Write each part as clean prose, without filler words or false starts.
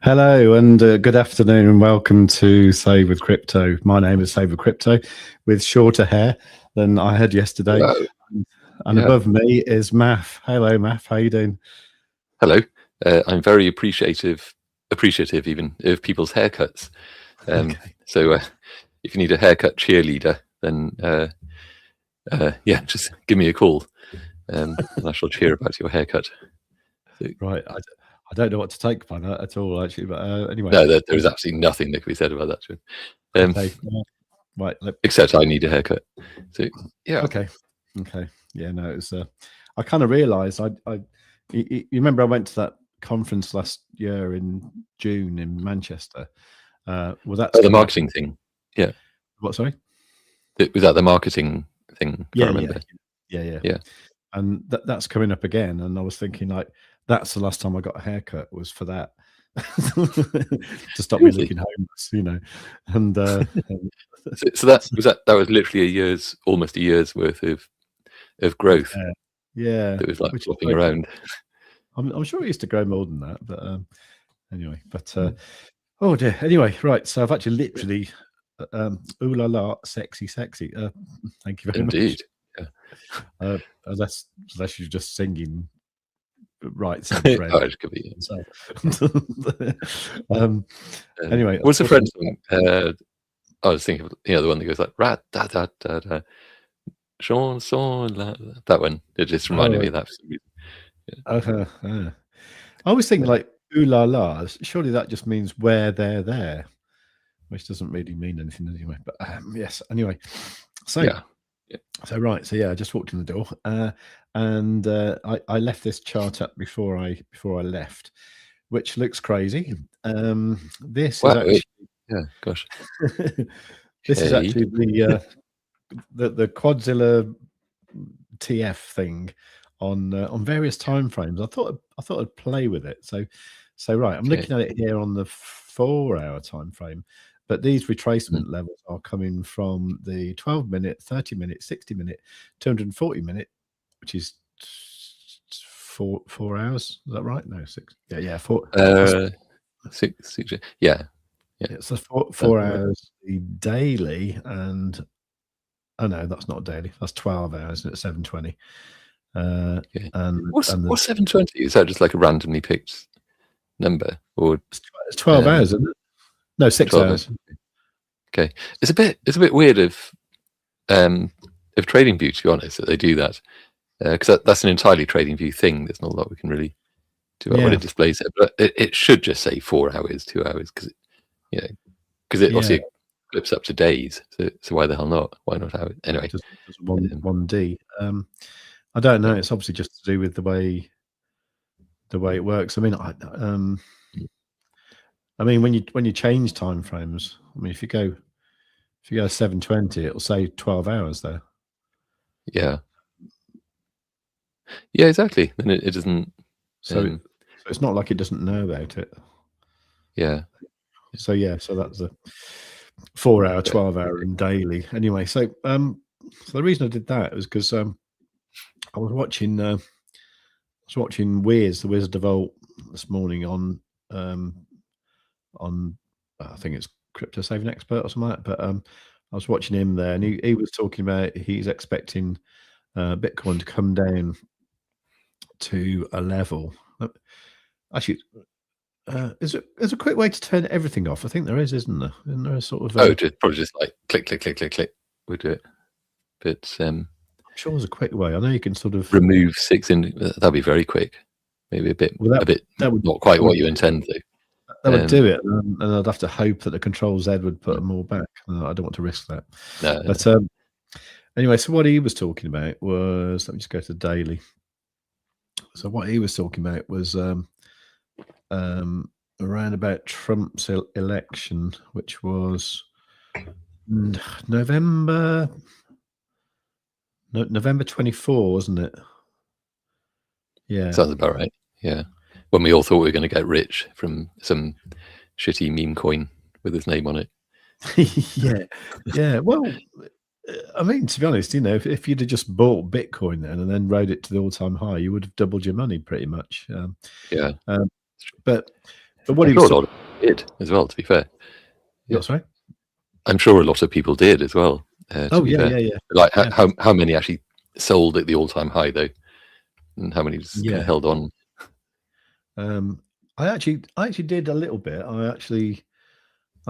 Hello and good afternoon and welcome to Save with Crypto. My name is Save with Crypto with shorter hair than I had yesterday. Hello. And above me is Maff. Hello, Maff. How you doing? Hello. I'm very appreciative even of people's haircuts. Okay. So if you need a haircut cheerleader, then yeah, just give me a call and I shall cheer about your haircut. So, right. I don't know what to take by that at all, actually. But anyway. No, there is absolutely nothing that can be said about that. Okay. Right. Except I need a haircut. So yeah. Okay. Yeah. No, it was. I kind of realised. You remember I went to that conference last year in June in Manchester. Well, that's the marketing thing. Yeah. What? Sorry. Was that the marketing thing? I remember. Yeah. And that's coming up again. And I was thinking, like, that's the last time I got a haircut was for that. To stop me looking homeless, you know. And so that was literally almost a year's worth of growth. Yeah. That was like flopping around. I'm sure it used to grow more than that, but anyway. But oh dear. Anyway, right. So I've actually literally ooh la la, sexy. Thank you very much. Indeed. Yeah. Unless you're just singing right. It could be. So, anyway, what's the French song? I was thinking of the one that goes like rat da da da da chanson la, that one. It just reminded me of that. I always think like ooh la la. Surely that just means where they're there, which doesn't really mean anything anyway. But yes, anyway. So yeah. So right, so yeah, I just walked in the door, and I left this chart up before I left, which looks crazy. This is actually gosh. This is actually the Quadzilla TF thing on various time frames. I thought I'd play with it. So right, I'm looking at it here on the 4-hour time frame. But these retracement levels are coming from the 12-minute, 30-minute, 60-minute, 240-minute, which is 4 hours. Is that right? No, 6. Yeah, 4. 6. Yeah. So 4 hours daily, and oh no, that's not daily. That's 12 hours at 720. And what's 720? Is that just like a randomly picked number, or it's 12 hours, isn't it? No, 6 hours. Okay, it's a bit weird of TradingView, to be honest, that they do that, because that's an entirely TradingView thing. There's not a lot we can really do about what it displays there, but it should just say 4 hours, 2 hours, because it obviously flips up to days. So why the hell not? Why not hours? Anyway, just 1D. I don't know. It's obviously just to do with the way it works. I mean, when you change time frames, I mean, if you go 720, it'll say 12 hours there. Yeah, exactly. And it doesn't. So it's not like it doesn't know about it. Yeah. So that's a 4 hour, 12 hour, and daily. Anyway, so the reason I did that was because I was watching Weir's, the Wizard of Alt this morning on I think it's Crypto Saving Expert or something like that. But I was watching him there, and he was talking about he's expecting Bitcoin to come down to a level. Actually, is a quick way to turn everything off? I think there is, isn't there? Isn't there a sort of probably just like click would do it. But I'm sure there's a quick way. I know you can sort of remove 6 in. That'd be very quick. Maybe a bit. That would not quite what you intend to. That would do it, and I'd have to hope that the Control Z would put them all back. I don't want to risk that. No. But anyway, so what he was talking about was, let me just go to the daily. So what he was talking about was around about Trump's election, which was November 24, wasn't it? Yeah, sounds about right. Yeah, when we all thought we were going to get rich from some shitty meme coin with his name on it. yeah. Well, I mean, to be honest, if you'd have just bought Bitcoin then and then rode it to the all-time high, you would have doubled your money pretty much. Yeah. But But what I'm he sure was a lot of people did as well, to be fair. Yeah, sorry? I'm sure a lot of people did as well. To be fair. Like how many actually sold at the all-time high though, and how many just kind of held on? I actually did a little bit. I actually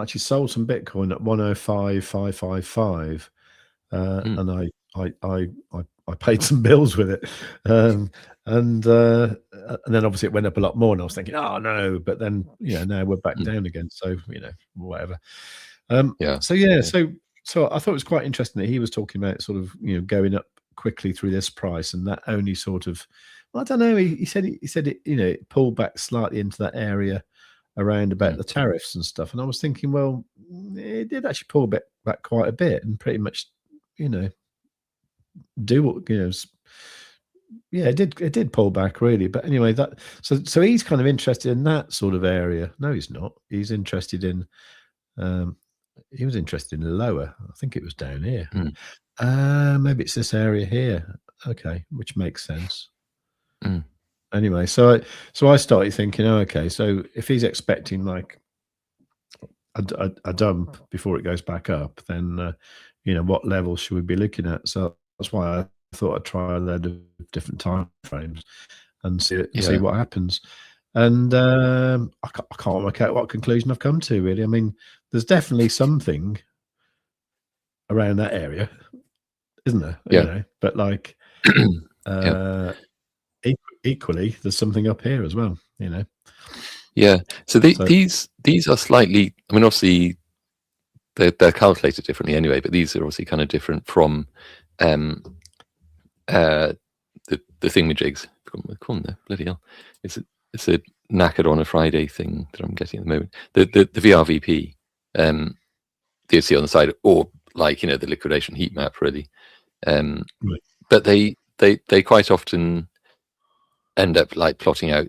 sold some Bitcoin at 105,555, and I paid some bills with it, and then obviously it went up a lot more, and I was thinking, oh no, but then now we're back down again, so whatever. So I thought it was quite interesting that he was talking about sort of going up quickly through this price, and that only sort of, I don't know. He said it it pulled back slightly into that area around about the tariffs and stuff, and I was thinking, well, it did actually pull back quite a bit, and pretty much do what it did pull back really. But anyway, that so he's kind of interested in that sort of area. No, he's not. He's interested in he was interested in lower. I think it was down here. Maybe it's this area here. Okay, which makes sense. Anyway, so I started thinking, okay, so if he's expecting like a dump before it goes back up, then what level should we be looking at? So that's why I thought I'd try a load of different time frames and see what happens. And I can't work out what conclusion I've come to, really. I mean, there's definitely something around that area, isn't there? Yeah. But like equally, there's something up here as well, Yeah. So these are slightly, I mean, obviously they're calculated differently anyway, but these are obviously kind of different from the thingamajigs. Call them there, bloody hell. It's a knackered on a Friday thing that I'm getting at the moment. The VRVP, that you see on the side, or like the liquidation heat map, really. But they quite often end up like plotting out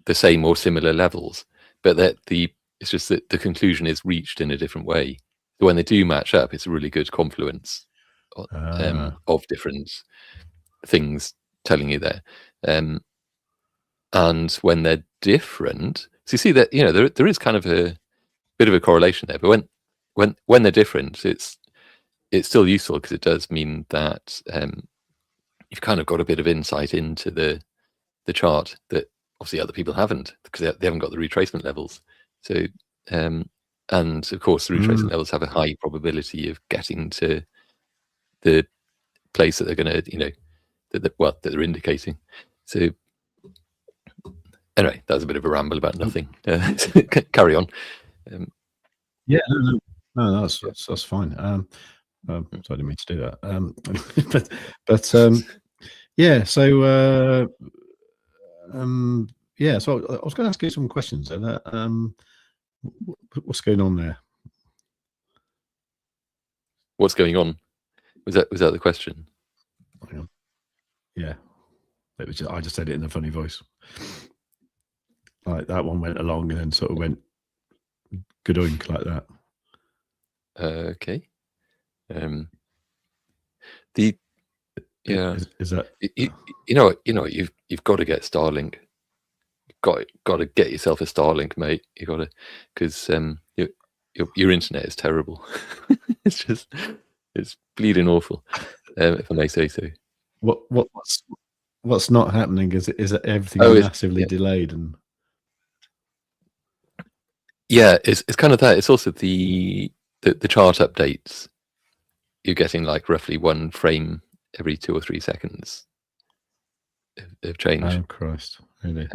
the same or similar levels, but that it's just that the conclusion is reached in a different way. So when they do match up, it's a really good confluence of different things telling you there. And when they're different, so you see that there is kind of a bit of a correlation there. But when they're different, it's still useful because it does mean that you've kind of got a bit of insight into the chart that obviously other people haven't, because they haven't got the retracement levels. So and of course the retracement levels have a high probability of getting to the place that they're going to that they're indicating. So anyway, that was a bit of a ramble about nothing. Carry on. No, that's fine. So I didn't mean to do that. But yeah. So yeah. So I was going to ask you some questions. What's going on there? What's going on? Was that the question? Yeah. It was I just said it in a funny voice. Like that one went along and then sort of went good oink like that. Okay. Is that you've got to get Starlink. Got to get yourself a Starlink, mate. You got to, because your internet is terrible. it's bleeding awful, if I may say so. What's not happening is that everything is massively delayed, and it's kind of that. It's also the chart updates. You're getting like roughly 1 frame every 2 or 3 seconds of change. Oh Christ, really?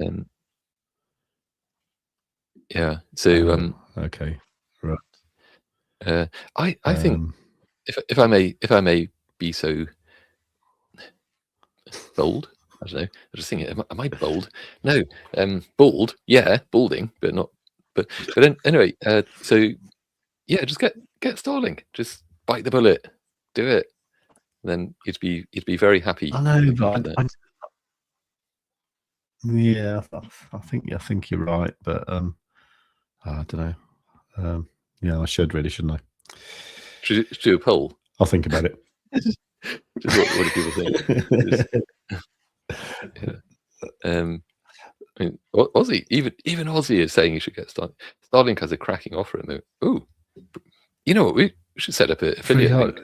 Yeah. So okay, right. I think if I may be so bold, I don't know. I just think, am I bold? No, bald. Yeah, balding, but not. But anyway. So yeah, just get Starlink. Just bite the bullet. Do it. Then you'd be very happy. I know, but yeah, I think you're right, but I don't know. Yeah, I should really, shouldn't I? Should do a poll. I'll think about it. What do people think? I mean, Aussie, even Aussie is saying you should get Starlink. Starlink has a cracking offer, and oh, you know what? We should set up an affiliate link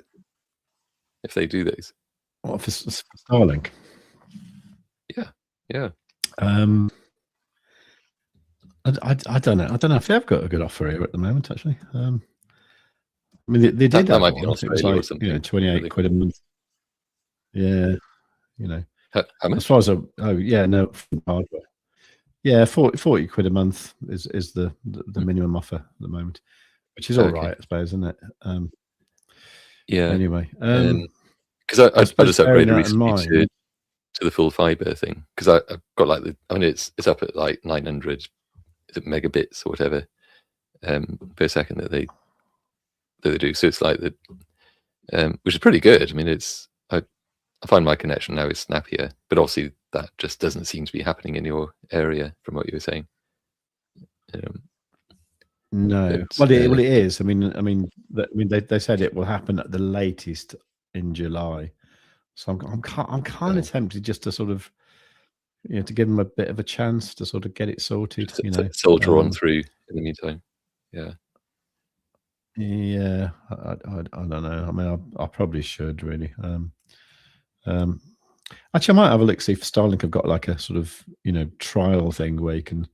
if they do those. What, for Starlink? Yeah. I don't know. I don't know if they've got a good offer here at the moment. Actually, I mean, they did. That might be in Australia or something. You know, 28 quid a month. Yeah, you know. How much? As far as hardware. Yeah, 40 quid a month is the minimum offer at the moment, which is all right, I suppose, isn't it? Yeah. Anyway, because I just upgraded recently to the full fiber thing, because I've got it's up at like 900 megabits or whatever per second that they do. So it's like which is pretty good. I mean, I find my connection now is snappier, but obviously that just doesn't seem to be happening in your area from what you were saying. No, well, it is. I mean, they said it will happen at the latest in July. So I'm kind of tempted just to sort of, to give them a bit of a chance to sort of get it sorted. Soldier on through in the meantime. Yeah. Yeah, I don't know. I mean, I probably should really. Actually, I might have a look, see if Starlink have got like a sort of trial thing where you can,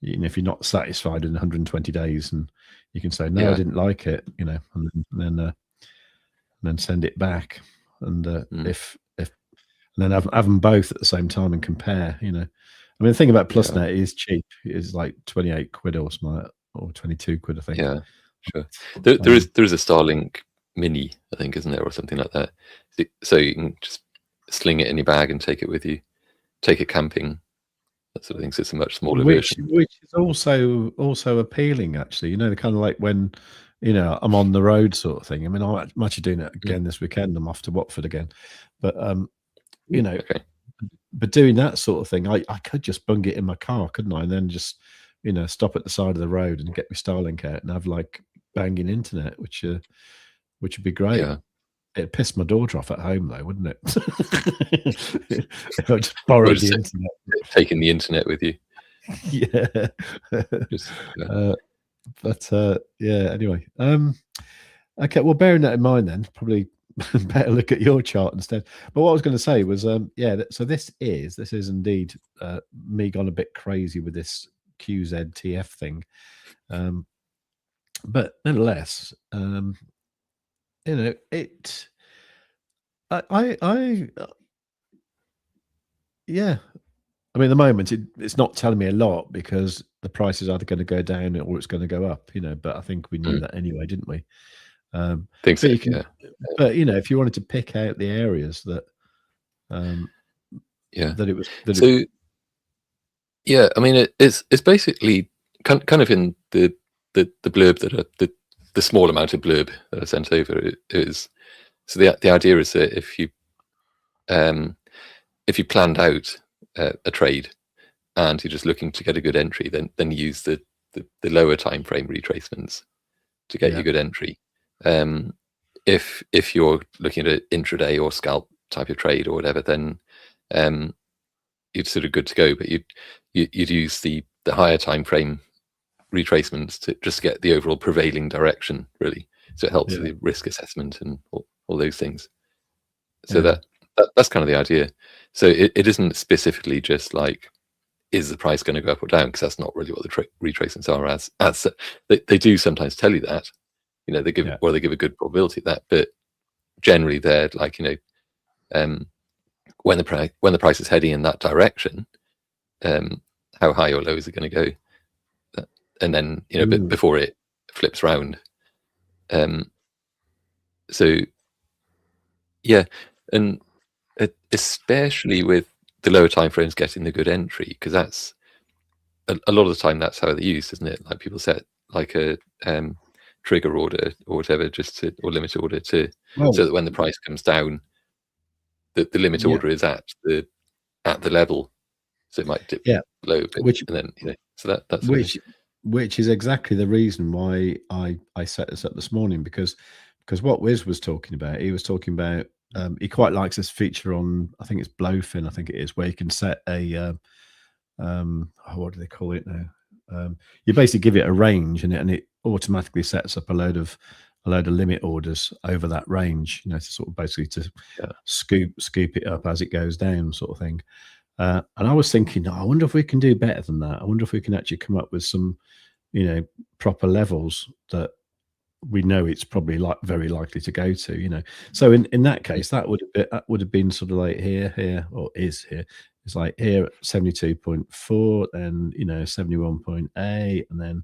if you're not satisfied in 120 days, and you can say no, I didn't like it, and then send it back, and if and then have them both at the same time and compare. I mean, the thing about PlusNet is cheap. It's like 28 quid or something, or 22 quid, I think. Yeah, sure. There is a Starlink Mini, I think, isn't there, or something like that. So you can just sling it in your bag and take it with you, take it camping, that sort of thing. So it's a much smaller version, which is also appealing, actually. The kind of like when I'm on the road sort of thing. I mean, I'm actually doing it again this weekend. I'm off to Watford again, but but doing that sort of thing, I could just bung it in my car, couldn't I? And then just stop at the side of the road and get my Starlink out and have like banging internet, which would be great. Yeah. It'd piss my daughter off at home, though, wouldn't it? If I just borrowed the internet, taking the internet with you. Yeah. Anyway. Okay. Well, bearing that in mind, then probably better look at your chart instead. But what I was going to say was, so this is indeed me gone a bit crazy with this QZTF thing, but nonetheless, it. Yeah. I mean, at the moment, it's not telling me a lot because the price is either going to go down or it's going to go up. But I think we knew that anyway, didn't we? Think so. But if you wanted to pick out the areas that, that it was. Yeah, I mean, it's basically kind of in the blurb that the small amount of blurb that I sent over is. So the idea is that if you planned out a trade and you're just looking to get a good entry, then you use the lower time frame retracements to get you good entry. If you're looking at an intraday or scalp type of trade or whatever, then you're sort of good to go. But you'd use the higher time frame retracements to just get the overall prevailing direction, really. So it helps with the risk assessment and all those things. So that's kind of the idea. So it isn't specifically just like, is the price going to go up or down? Because that's not really what the retracements are. As they do sometimes tell you that, they give a good probability of that, but generally they're like, when the price is heading in that direction, how high or low is it going to go? And then before it flips round. So yeah, and especially with the lower time frames getting the good entry, because that's a lot of the time that's how they're used, isn't it? Like people set like a trigger order or whatever, or limit order so that when the price comes down, the limit order is at the level, so it might dip low a bit, and then so that's which is exactly the reason why I set this up this morning, because what Wiz was talking about, he was talking about he quite likes this feature on, I think it's Blofin, I think it is, where you can set a what do they call it now? You basically give it a range, and it automatically sets up a load of limit orders over that range, to sort of basically to scoop it up as it goes down, sort of thing. And I was thinking, I wonder if we can do better than that. I wonder if we can actually come up with some, proper levels that we know it's probably very likely to go to, So in that case, that would have been sort of like here, or is here. It's like here at 72.4, then 71.8, and then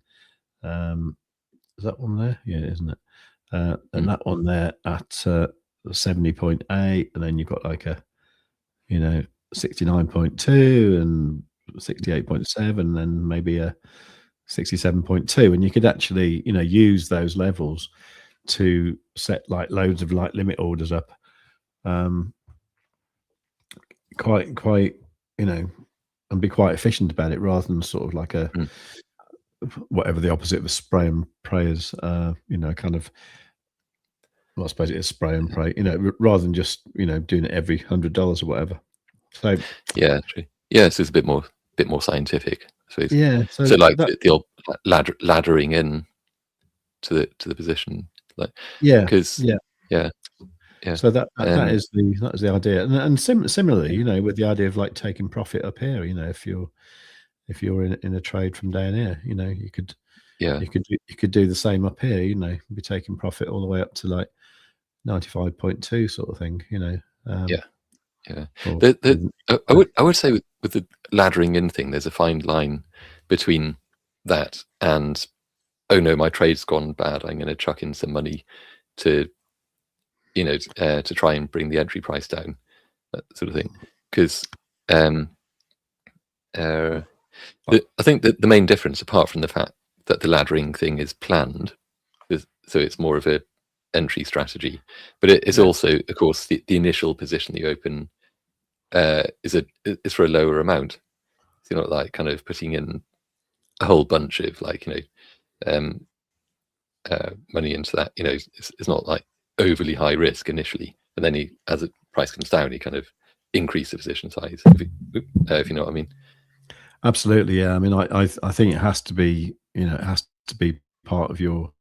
is that one there? Yeah, isn't it? And that one there at 70.8, and then you've got like a 69.2 and 68.7, and then maybe a 67.2, and you could actually use those levels to set like loads of like limit orders up, quite and be quite efficient about it, rather than sort of like a whatever the opposite of a spray and pray is, kind of. Well, I suppose it is spray and pray, rather than just doing it every $100 or whatever. So yeah, true. Yeah, so it's a bit more scientific, I suppose. Yeah. So like the old laddering in to the position, like because yeah. So that is the idea, and similarly, with the idea of like taking profit up here, if you're in a trade from down here, you could do the same up here, be taking profit all the way up to like 95.2 sort of thing, I would say with the laddering in thing, there's a fine line between that and, oh no, my trade's gone bad, I'm going to chuck in some money to to try and bring the entry price down, that sort of thing. Because I think that the main difference, apart from the fact that the laddering thing is planned, so it's more of a entry strategy, but it is also, of course, the initial position that you open is for a lower amount. So you're not like kind of putting in a whole bunch of like money into that. It's not like overly high risk initially, and then as the price comes down, you kind of increase the position size. If you know what I mean. Absolutely, yeah. I mean, I think it has to be, it has to be part of your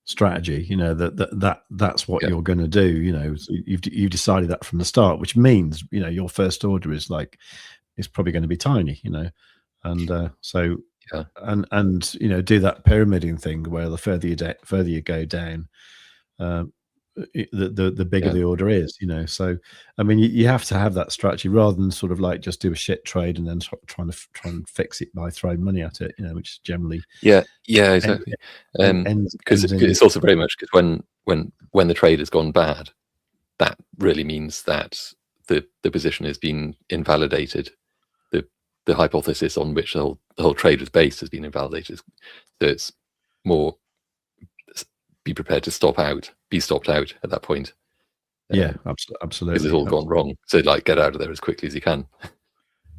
strategy. That's what you're going to do. So you've decided that from the start, which means your first order is like it's probably going to be tiny. And so and do that pyramiding thing where the further you go down, the bigger the order is, So I mean, you have to have that strategy rather than sort of like just do a shit trade and then try and fix it by throwing money at it, which is generally exactly. Because it's also very much because when the trade has gone bad, that really means that the position has been invalidated. The hypothesis on which the whole trade was based has been invalidated. So it's more be prepared to be stopped out at that point. Absolutely. Because it's all gone wrong. So like get out of there as quickly as you can.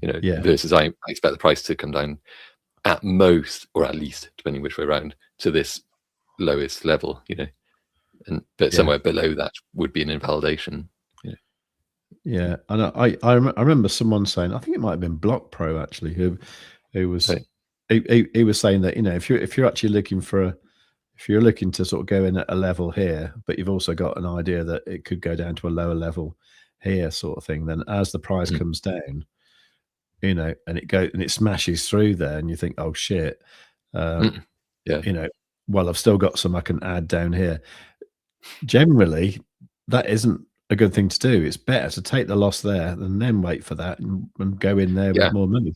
Versus I expect the price to come down at most, or at least, depending which way around, to this lowest level, but somewhere below that would be an invalidation. Yeah, and I remember someone saying, I think it might have been Block Pro actually, who was he was saying that if you're actually looking if you're looking to sort of go in at a level here, but you've also got an idea that it could go down to a lower level here, sort of thing, then as the price comes down, and it smashes through there, and you think, oh shit, well, I've still got some I can add down here. Generally, that isn't a good thing to do. It's better to take the loss there and then wait for that and go in there with more money.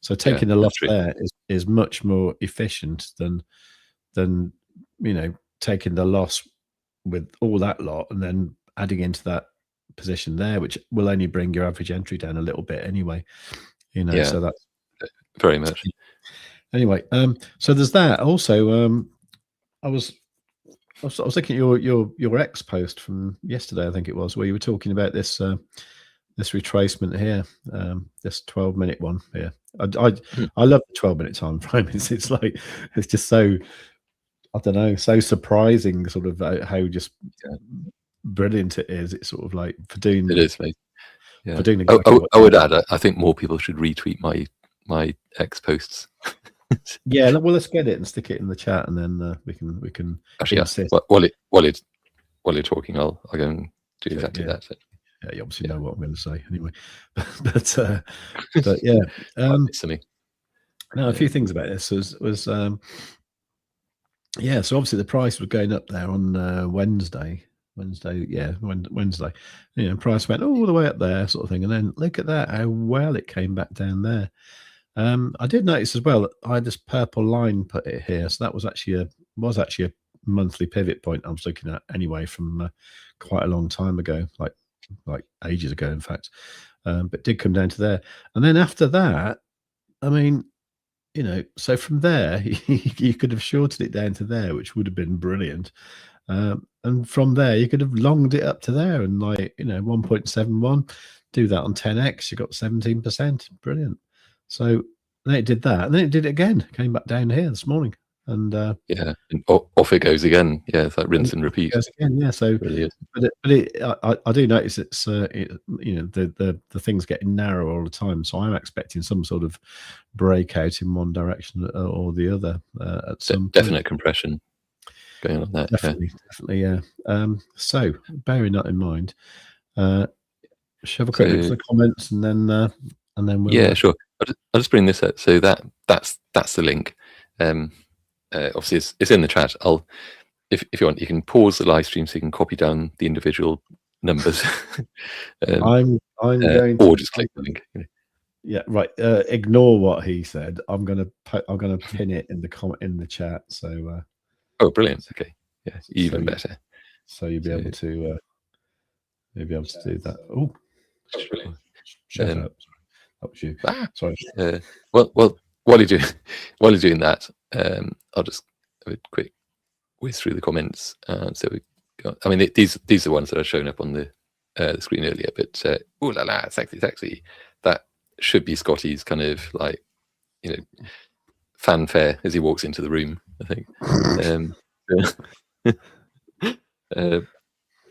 So taking the loss there is much more efficient than taking the loss with all that lot and then adding into that position there, which will only bring your average entry down a little bit anyway. So that's very much. Anyway, so there's that. Also, I was looking at your X post from yesterday, I think it was, where you were talking about this this retracement here, this 12-minute one here. I love the 12-minute time frame. It's just so, I don't know, so surprising, sort of how just brilliant it is. It's sort of like for doing it is, mate. For doing I would add, I think more people should retweet my X posts. Yeah, well, let's get it and stick it in the chat, and then we can actually insist. While you're talking, I'll go and do exactly that. So. Yeah, you obviously know what I'm going to say anyway. but yeah, now a few things about this was yeah. So obviously the price was going up there on Wednesday. Yeah, Wednesday. You know, price went all the way up there, sort of thing, and then look at that, how well it came back down there. I did notice as well that I had this purple line put it here, so that was actually a monthly pivot point I was looking at anyway from quite a long time ago, like ages ago, in fact. But did come down to there, and then after that, I mean, you know, so from there you could have shorted it down to there, which would have been brilliant. And from there you could have longed it up to there, and 1.71. Do that on 10x, you got 17%. Brilliant. So then it did that, and then it did it again. Came back down here this morning, and yeah, and off it goes again. Yeah, it's like rinse and repeat. Again, yeah. So, really, I do notice it's the thing's getting narrow all the time. So I'm expecting some sort of breakout in one direction or the other at some definite compression going on there. Definitely, yeah. So bearing that in mind, shall we quick look at the comments and then we'll sure. I'll just bring this up. So that's the link. Obviously it's in the chat. If you want, you can pause the live stream so you can copy down the individual numbers. I'm going or just click the link. Yeah, right. Ignore what he said. I'm gonna pin it in the chat. So oh, brilliant. Okay, yeah, even better. So you'll be able to do that. Oh, brilliant. Shut up. That was you. Sorry. Well, while you're doing that, I'll just have a quick whiz through the comments. So we got, I mean, these are the ones that are showing up on the screen earlier. But ooh la la, sexy. That should be Scotty's kind of like, you know, fanfare as he walks into the room, I think.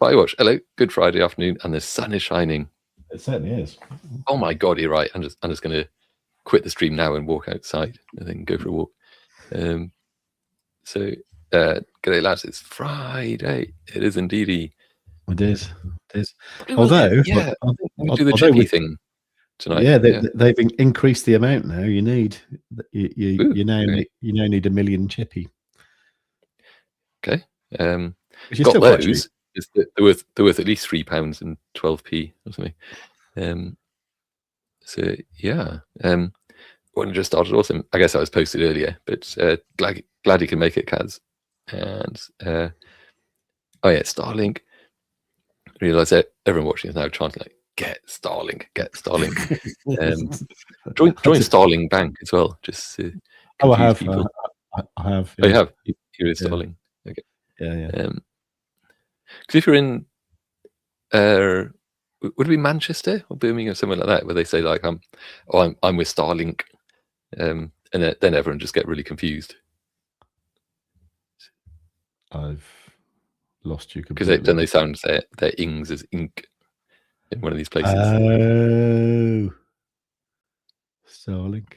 Watch. Hello, good Friday afternoon, and the sun is shining. It certainly is. Oh my God, you're right. I'm just going to quit the stream now and walk outside and then go for a walk. So, g'day lads, it's Friday. It is indeedy. It is. Although, yeah, we do the chippy thing tonight. Yeah, they've increased the amount now. You need you now need 1 million chippy. Okay. Got those. They're worth at least £3 and 12p or something. So yeah, when it just started, awesome. I guess that was posted earlier, but glad you can make it, Kaz. And oh yeah, Starlink. Realize that everyone watching is now chanting like, "Get Starlink, get Starlink." Join Starlink Bank as well. Just I have. People. I have. Yeah. Oh, you have. You're in Starlink. Okay. Yeah. Because if you're in, would it be Manchester or Birmingham or somewhere like that, where they say like, I'm with Starlink, and then everyone just get really confused. I've lost you completely. Because then they sound their ings as ink in one of these places. Oh, Starlink.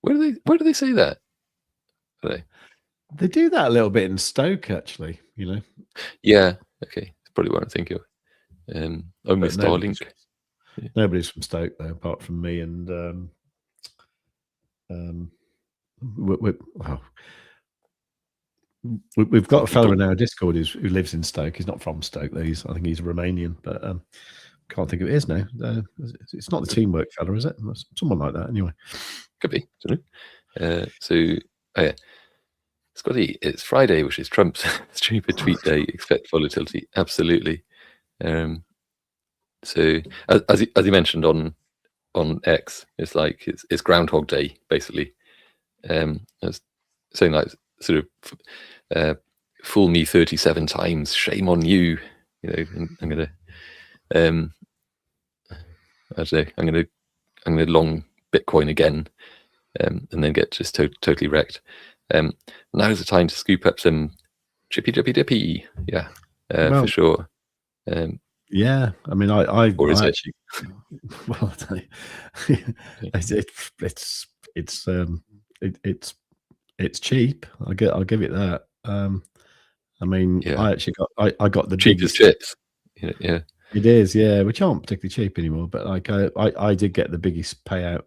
Where do they say that? They do that a little bit in Stoke, actually. You know. Yeah. Okay. That's probably what I'm thinking of. I'm with Starlink. Nobody's from Stoke though, apart from me and we've got a fella in our Discord who lives in Stoke. He's not from Stoke though. I think he's Romanian, but can't think of it is now. It's not the Teamwork fella, is it? Someone like that, anyway. Could be. So, oh yeah. Scotty, it's Friday, which is Trump's stupid tweet day. Expect volatility. Absolutely. So as you mentioned on X, it's like it's Groundhog Day basically. It's saying like sort of fool me 37 times, shame on you. You know, I'm gonna I don't know, I'm gonna long Bitcoin again, and then get just totally wrecked. Now's the time to scoop up some chippy. Yeah, for sure. Yeah, I mean, I or is it? actually, well, it's cheap. I'll give it that. I mean, Yeah, I got the cheap as biggest. chips. Yeah. It is, yeah, which aren't particularly cheap anymore. But like, I did get the biggest payout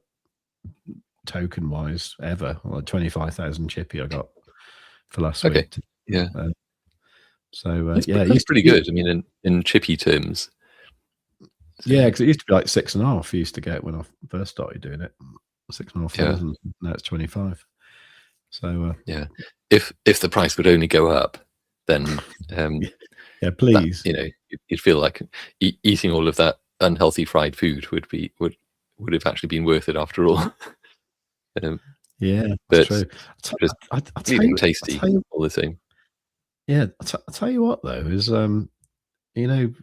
token wise ever, like 25,000 chippy I got for last Okay. week. Yeah. So That's yeah, it used pretty to, good. I mean, in chippy terms. So, yeah, because it used to be like 6.5. I used to get when I first started doing it, 6,500. Now it's 25. So yeah, if the price would only go up, then yeah, please. That, you'd feel like eating all of that unhealthy fried food would have actually been worth it after all. Yeah, that's true. Just feeling tasty all the same. Yeah, I'll tell you what though is my old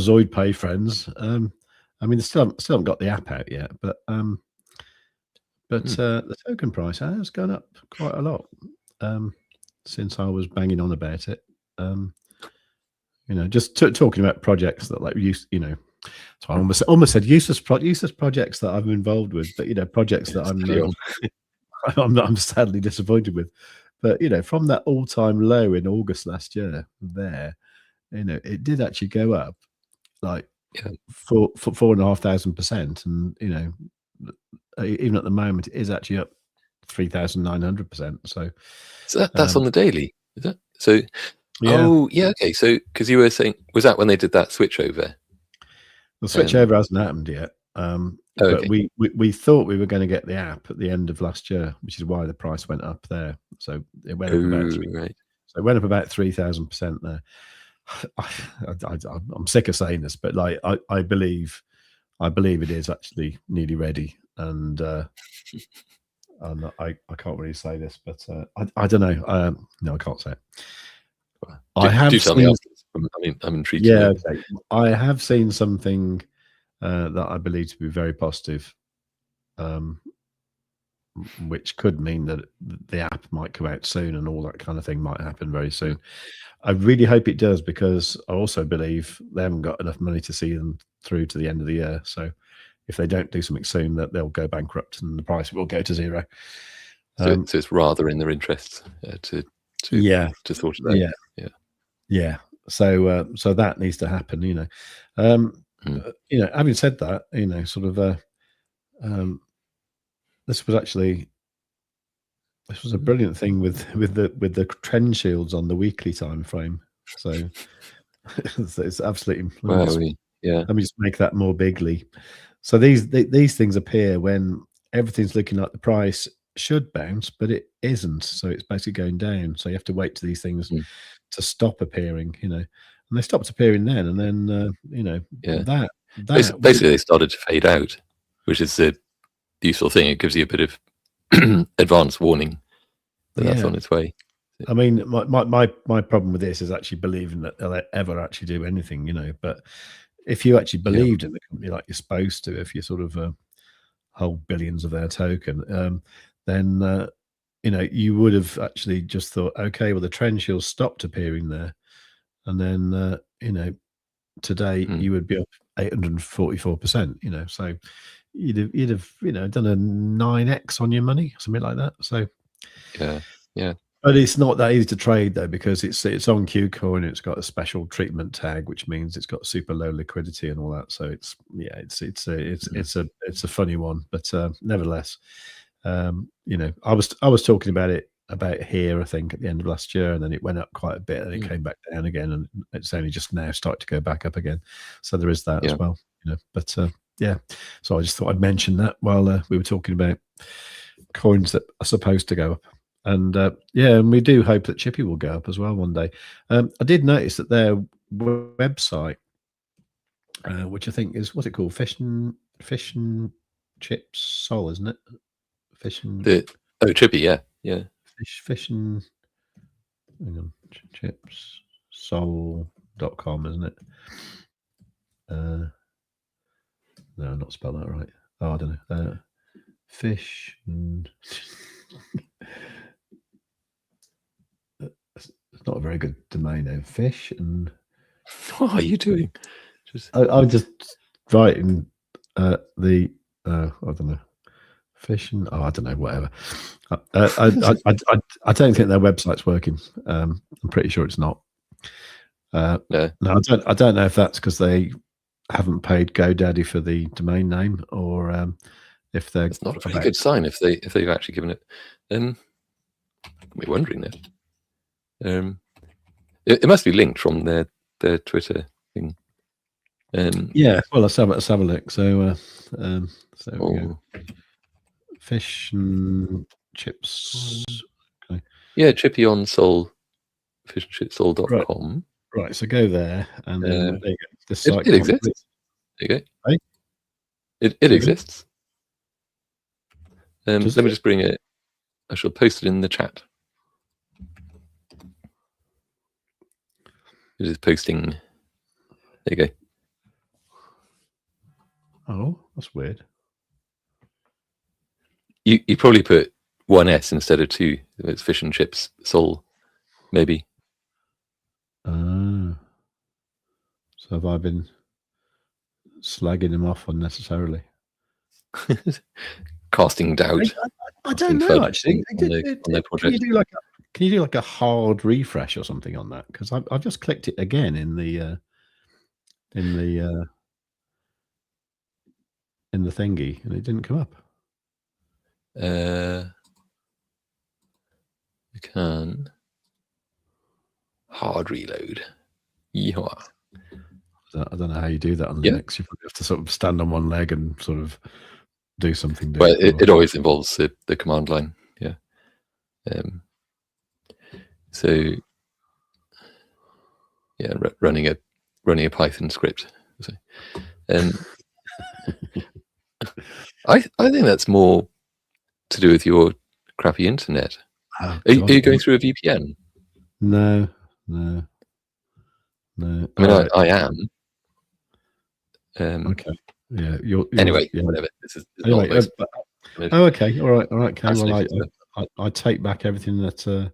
Zoid Pay friends. I mean, they still haven't got the app out yet, but the token price has gone up quite a lot since I was banging on about it. Just talking about projects that like so I almost said useless projects that I'm involved with, but projects that I'm sadly disappointed with. But from that all-time low in August last year, it did actually go up like 4,500%, and even at the moment it is actually up 3,900%. So that's on the daily, is it? So yeah. Oh yeah, okay. So because you were saying, was that when they did that switch over? The switch over hasn't happened yet. But Okay. we thought we were going to get the app at the end of last year, which is why the price went up there. So it went up about right. So it went up about 3,000% there. I'm sick of saying this, but like I believe it is actually nearly ready, and I can't really say this, but I don't know. No, I can't say it. Do tell me afterwards. I'm intrigued. Yeah, okay. I have seen something that I believe to be very positive, which could mean that the app might come out soon and all that kind of thing might happen very soon. I really hope it does, because I also believe they haven't got enough money to see them through to the end of the year. So if they don't do something soon, that they'll go bankrupt and the price will go to zero. So it's rather in their interests to sort it out. Yeah. So that needs to happen. Having said that, sort of this was a brilliant thing with the trend shields on the weekly time frame. So it's absolutely. Let me just make that more bigly. So these things appear when everything's looking like the price should bounce, but it isn't. So it's basically going down. So you have to wait to these things to stop appearing. And they stopped appearing then, and then that basically they started to fade out, which is the useful thing. It gives you a bit of advance warning that that's on its way. I mean, my problem with this is actually believing that they'll ever actually do anything. But if you actually believed in the company like you're supposed to, if you sort of hold billions of their token, then you would have actually just thought, okay, well, the trend shield stopped appearing there, and then today you would be up 844%. So you'd have done a 9x on your money, something like that. So yeah. But it's not that easy to trade though, because it's on KuCoin. It's got a special treatment tag, which means it's got super low liquidity and all that. So it's a funny one, but nevertheless, I was talking about it here, I think, at the end of last year, and then it went up quite a bit, and it came back down again, and it's only just now started to go back up again. So there is that as well, But yeah, so I just thought I'd mention that while we were talking about coins that are supposed to go up. And and we do hope that Chippy will go up as well one day. I did notice that their website, which I think is, what's it called? Fish and Chips Sol, isn't it? Chippy, yeah. Fish and Chips Sol.com, isn't it? No, I'm not spelled that right. Oh, I don't know. Fish and it's not a very good domain name. Fish and What are you doing? I'm just writing I don't know, fishing. Oh, I don't know, whatever. I don't think their website's working. I'm pretty sure it's not. No, I don't know if that's because they haven't paid GoDaddy for the domain name, or if they're. It's not a very good sign if they've actually given it. We're wondering that. It must be linked from their Twitter thing. Yeah, well, let's have a look. So we go. Fish and chips. Okay. Yeah, Chippy on Soul, fishandchipssoul.com. Right, so go there, and then there you go. This site it exists. There you go. Hey? It exists. Let me just bring it. I shall post it in the chat. It is posting. There you go. Oh, that's weird. You probably put one S instead of two. It's Fish and Chips Soul, maybe. So have I been slagging him off unnecessarily? Casting doubt. I don't know actually. On their project. Can you do like a hard refresh or something on that? Because I've just clicked it again in the thingy, and it didn't come up. You can hard reload. Yeehaw. I don't know how you do that on Linux. You probably have to sort of stand on one leg and sort of do something. Well, it always involves the command line. Yeah. So yeah, running a Python script. So, I think that's more to do with your crappy internet. Are you going through a VPN? No. I mean, I am. Okay. Yeah. Anyway, whatever. This is anyway. Okay. All right. Okay. Well, I take back everything that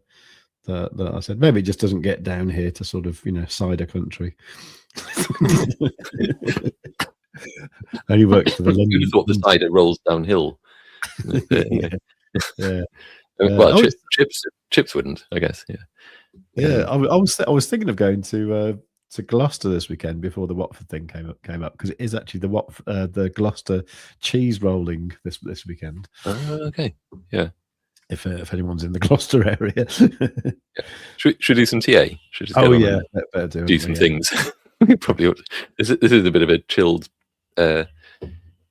I said. Maybe it just doesn't get down here to sort of cider country. Only works for the London. You'd have thought the cider rolls downhill. Yeah. Well, chips wouldn't, I guess. Yeah. Yeah. I was thinking of going to Gloucester this weekend before the Watford thing came up because it is actually the Gloucester cheese rolling this weekend. Okay. Yeah. If anyone's in the Gloucester area. Yeah. Should we do some TA? Should just better do some things. We probably ought to. This is a bit of a chilled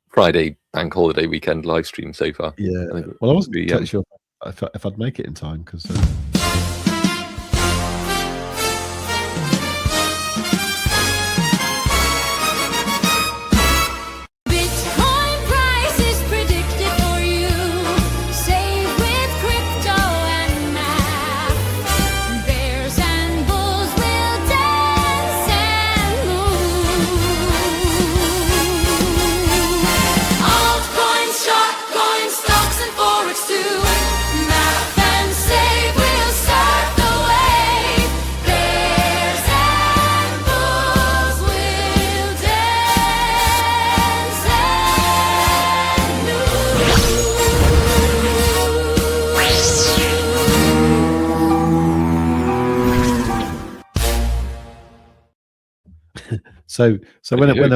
Friday bank holiday weekend live stream so far. Yeah. Well, I wasn't totally sure if I'd make it in time because. So when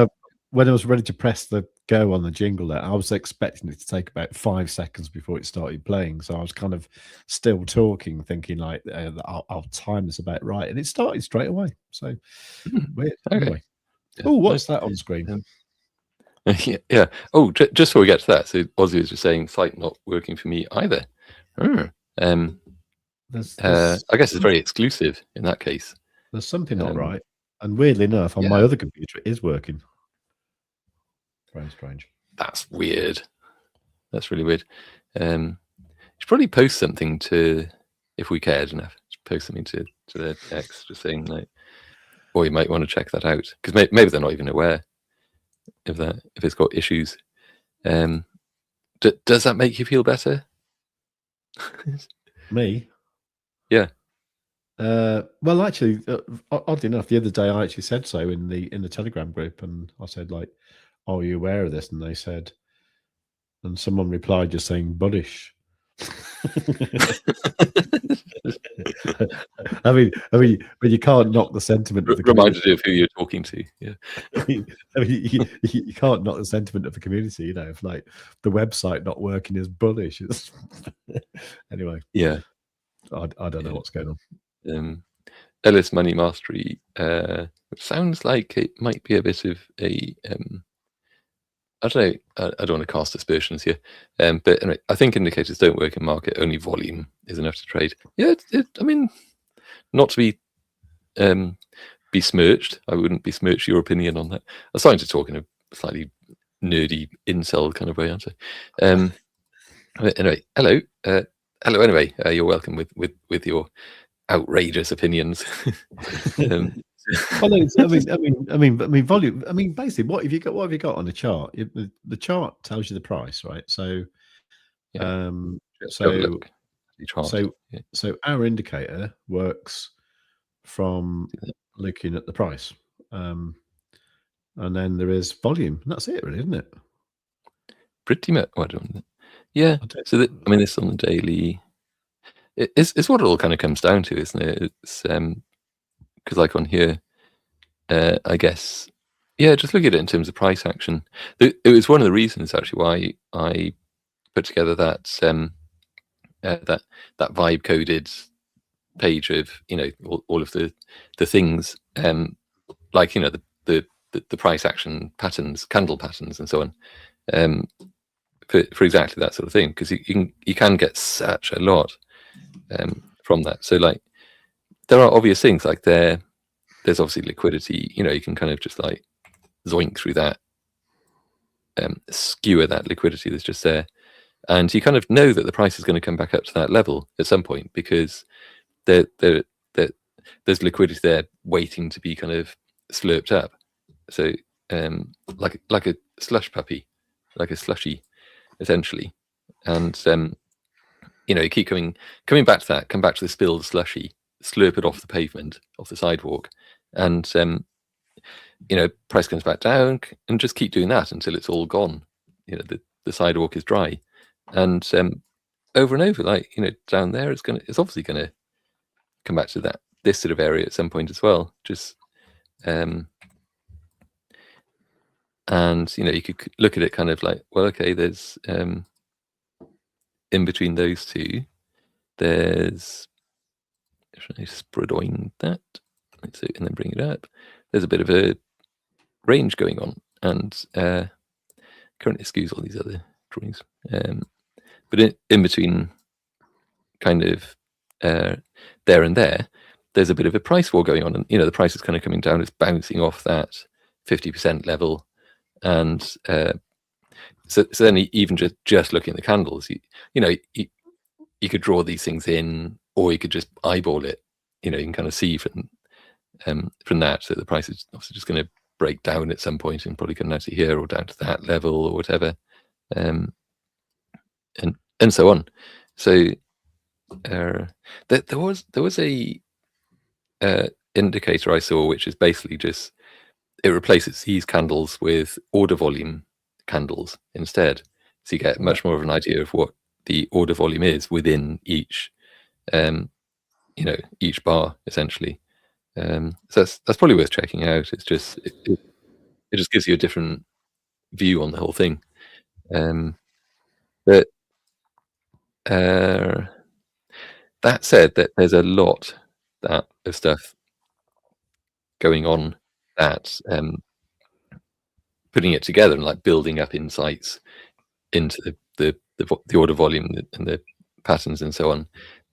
I was ready to press the go on the jingle there, I was expecting it to take about 5 seconds before it started playing. So I was kind of still talking, thinking like, I'll time this about right. And it started straight away. So weird. Okay. Anyway. Oh, what's that on screen? Yeah. Oh, just before we get to that, so Ozzy was just saying site not working for me either. I guess it's very exclusive in that case. There's something not right. And weirdly enough, on my other computer, it is working. Very strange. That's weird. That's really weird. You should probably post something to, if we cared enough, post something to the X, just saying like, or you might want to check that out because maybe they're not even aware of that if it's got issues. Does that make you feel better? Me? Yeah. Well, actually, oddly enough, the other day I actually said so in the Telegram group, and I said like, "Oh, are you aware of this?" And they said, and someone replied just saying bullish. I mean, but you can't knock the sentiment of the community. Reminded you of who you're talking to. Yeah. You can't knock the sentiment of the community. You know, if like the website not working is bullish. Anyway, yeah, I don't know what's going on. Ellis Money Mastery sounds like it might be a bit of a I don't know. I don't want to cast aspersions here, but anyway, I think indicators don't work in market. Only volume is enough to trade. Yeah, I mean, not to be besmirched. I wouldn't besmirch your opinion on that. I'm starting to talk in a slightly nerdy incel kind of way, aren't I? Anyway, hello. Hello. Anyway, you're welcome with your outrageous opinions. Well, I mean, volume. I mean, basically, what have you got? What have you got on the chart? The chart tells you the price, right? So, yeah. so our indicator works from looking at the price, and then there is volume, and that's it, really, isn't it? Pretty much. Oh, yeah. So I mean, this on the daily. It's what it all kind of comes down to, isn't it? It's because like on here, I guess, yeah, just look at it in terms of price action. It was one of the reasons actually why I put together that that vibe coded page of, you know, all of the things, like, you know, the price action patterns, candle patterns, and so on, for exactly that sort of thing, because you can get such a lot from that. So like, there are obvious things like there's obviously liquidity. You know, you can kind of just like zoink through that, skewer that liquidity that's just there, and you kind of know that the price is going to come back up to that level at some point, because there's liquidity there waiting to be kind of slurped up. So like a slush puppy, like a slushy, essentially. And you know, you keep coming back to that, come back to the spilled slushy, slurp it off the pavement, off the sidewalk, and you know, price comes back down, and just keep doing that until it's all gone. You know, the sidewalk is dry, and over and over, like, you know, down there, it's obviously gonna come back to this sort of area at some point as well. Just and you know, you could look at it kind of like, well, okay, there's in between those two, there's, should I spreadoing that? Let's see, and then bring it up. There's a bit of a range going on, and currently excuse all these other drawings, but in between, kind of there and there, there's a bit of a price war going on, and you know, the price is kind of coming down. It's bouncing off that 50% level, and so then even just looking at the candles, you know, you could draw these things in, or you could just eyeball it. You know, you can kind of see from that the price is obviously just going to break down at some point and probably come down to here or down to that level or whatever, and so on. So there was a indicator I saw, which is basically just, it replaces these candles with order volume candles instead, so you get much more of an idea of what the order volume is within each you know, each bar, essentially. So that's probably worth checking out. It's just it just gives you a different view on the whole thing. But that said, that there's a lot of stuff going on, that putting it together and like building up insights into the order volume and the patterns and so on,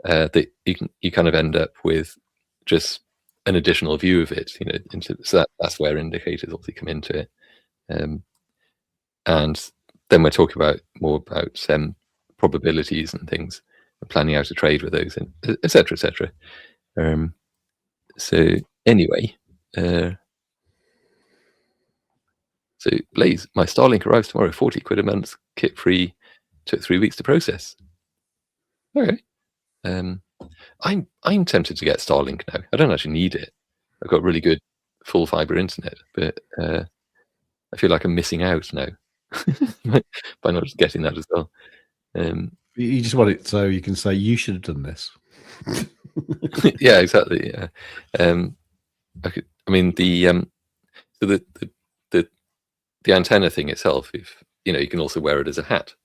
that you kind of end up with just an additional view of it, you know, so that's where indicators obviously come into it, and then we're talking more about probabilities and things, and planning how to trade with those, and etc. So anyway, so Blaze, my Starlink arrives tomorrow, 40 quid a month, kit free, took 3 weeks to process. Okay. I'm tempted to get Starlink now. I don't actually need it. I've got really good full fiber internet, but I feel like I'm missing out now by not just getting that as well. You just want it so you can say you should have done this. Yeah, exactly. Yeah. I mean so the antenna thing itself, if you can also wear it as a hat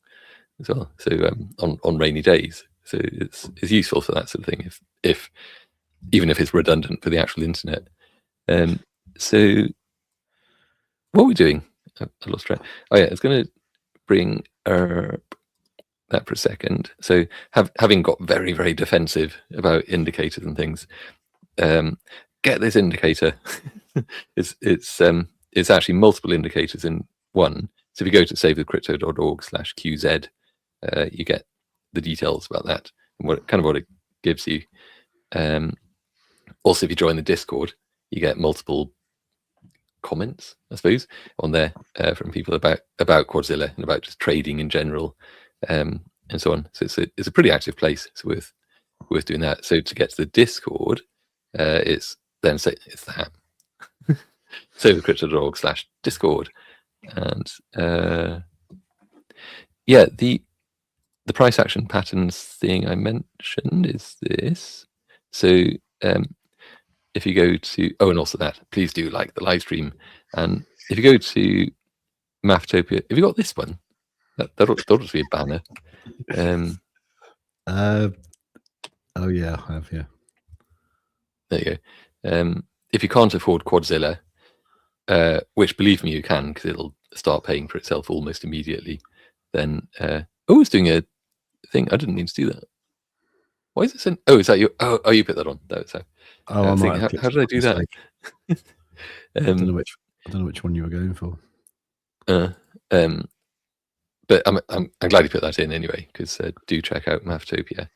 as well. So on rainy days, so it's useful for that sort of thing. If even if it's redundant for the actual internet. So what are we doing? I lost track. Oh yeah, it's going to bring that for a second. So having got very, very defensive about indicators and things, get this indicator. It's actually multiple indicators in one. So if you go to savewith.crypto.org/QZ, you get the details about that and what it gives you. Also, if you join the Discord, you get multiple comments, I suppose, on there from people about Quadzilla and about just trading in general, and so on. So it's a pretty active place. It's worth doing that. So to get to the Discord, it's that savewithcrypto.org/Discord, and yeah, the price action patterns thing I mentioned is this. So if you go to and also that, please do like the live stream, and if you go to Mafftopia, have you got this one? That'll just be a banner. Oh yeah, I have. Yeah. There you go. If you can't afford Quadzilla, which believe me you can, because it'll start paying for itself almost immediately, then it's doing a thing. I didn't need to do that. Why is it? Is that you? Oh, you put that on. That was how. I might have how did I do that? I don't know which one you were going for. But I'm glad you put that in anyway, because do check out Mafftopia,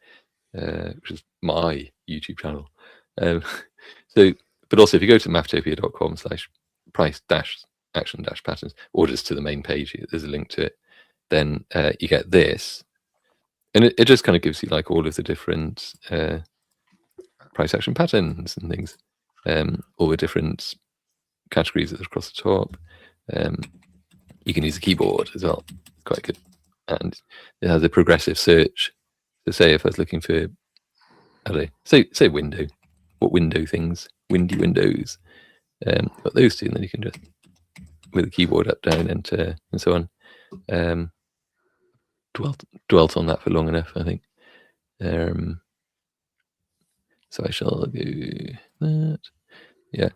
which is my YouTube channel. But also if you go to mafftopia.com/price-action-patterns, or just to the main page, there's a link to it. Then you get this, and it just kind of gives you like all of the different price action patterns and things, all the different categories that are across the top. You can use a keyboard as well. It's quite good. And it has a progressive search. So say if I was looking for, I don't know, say window, what window things, windy windows, got those two, and then you can just, with the keyboard up, down, enter, and so on. Dwelt on that for long enough, I think. So I shall do that. Yeah.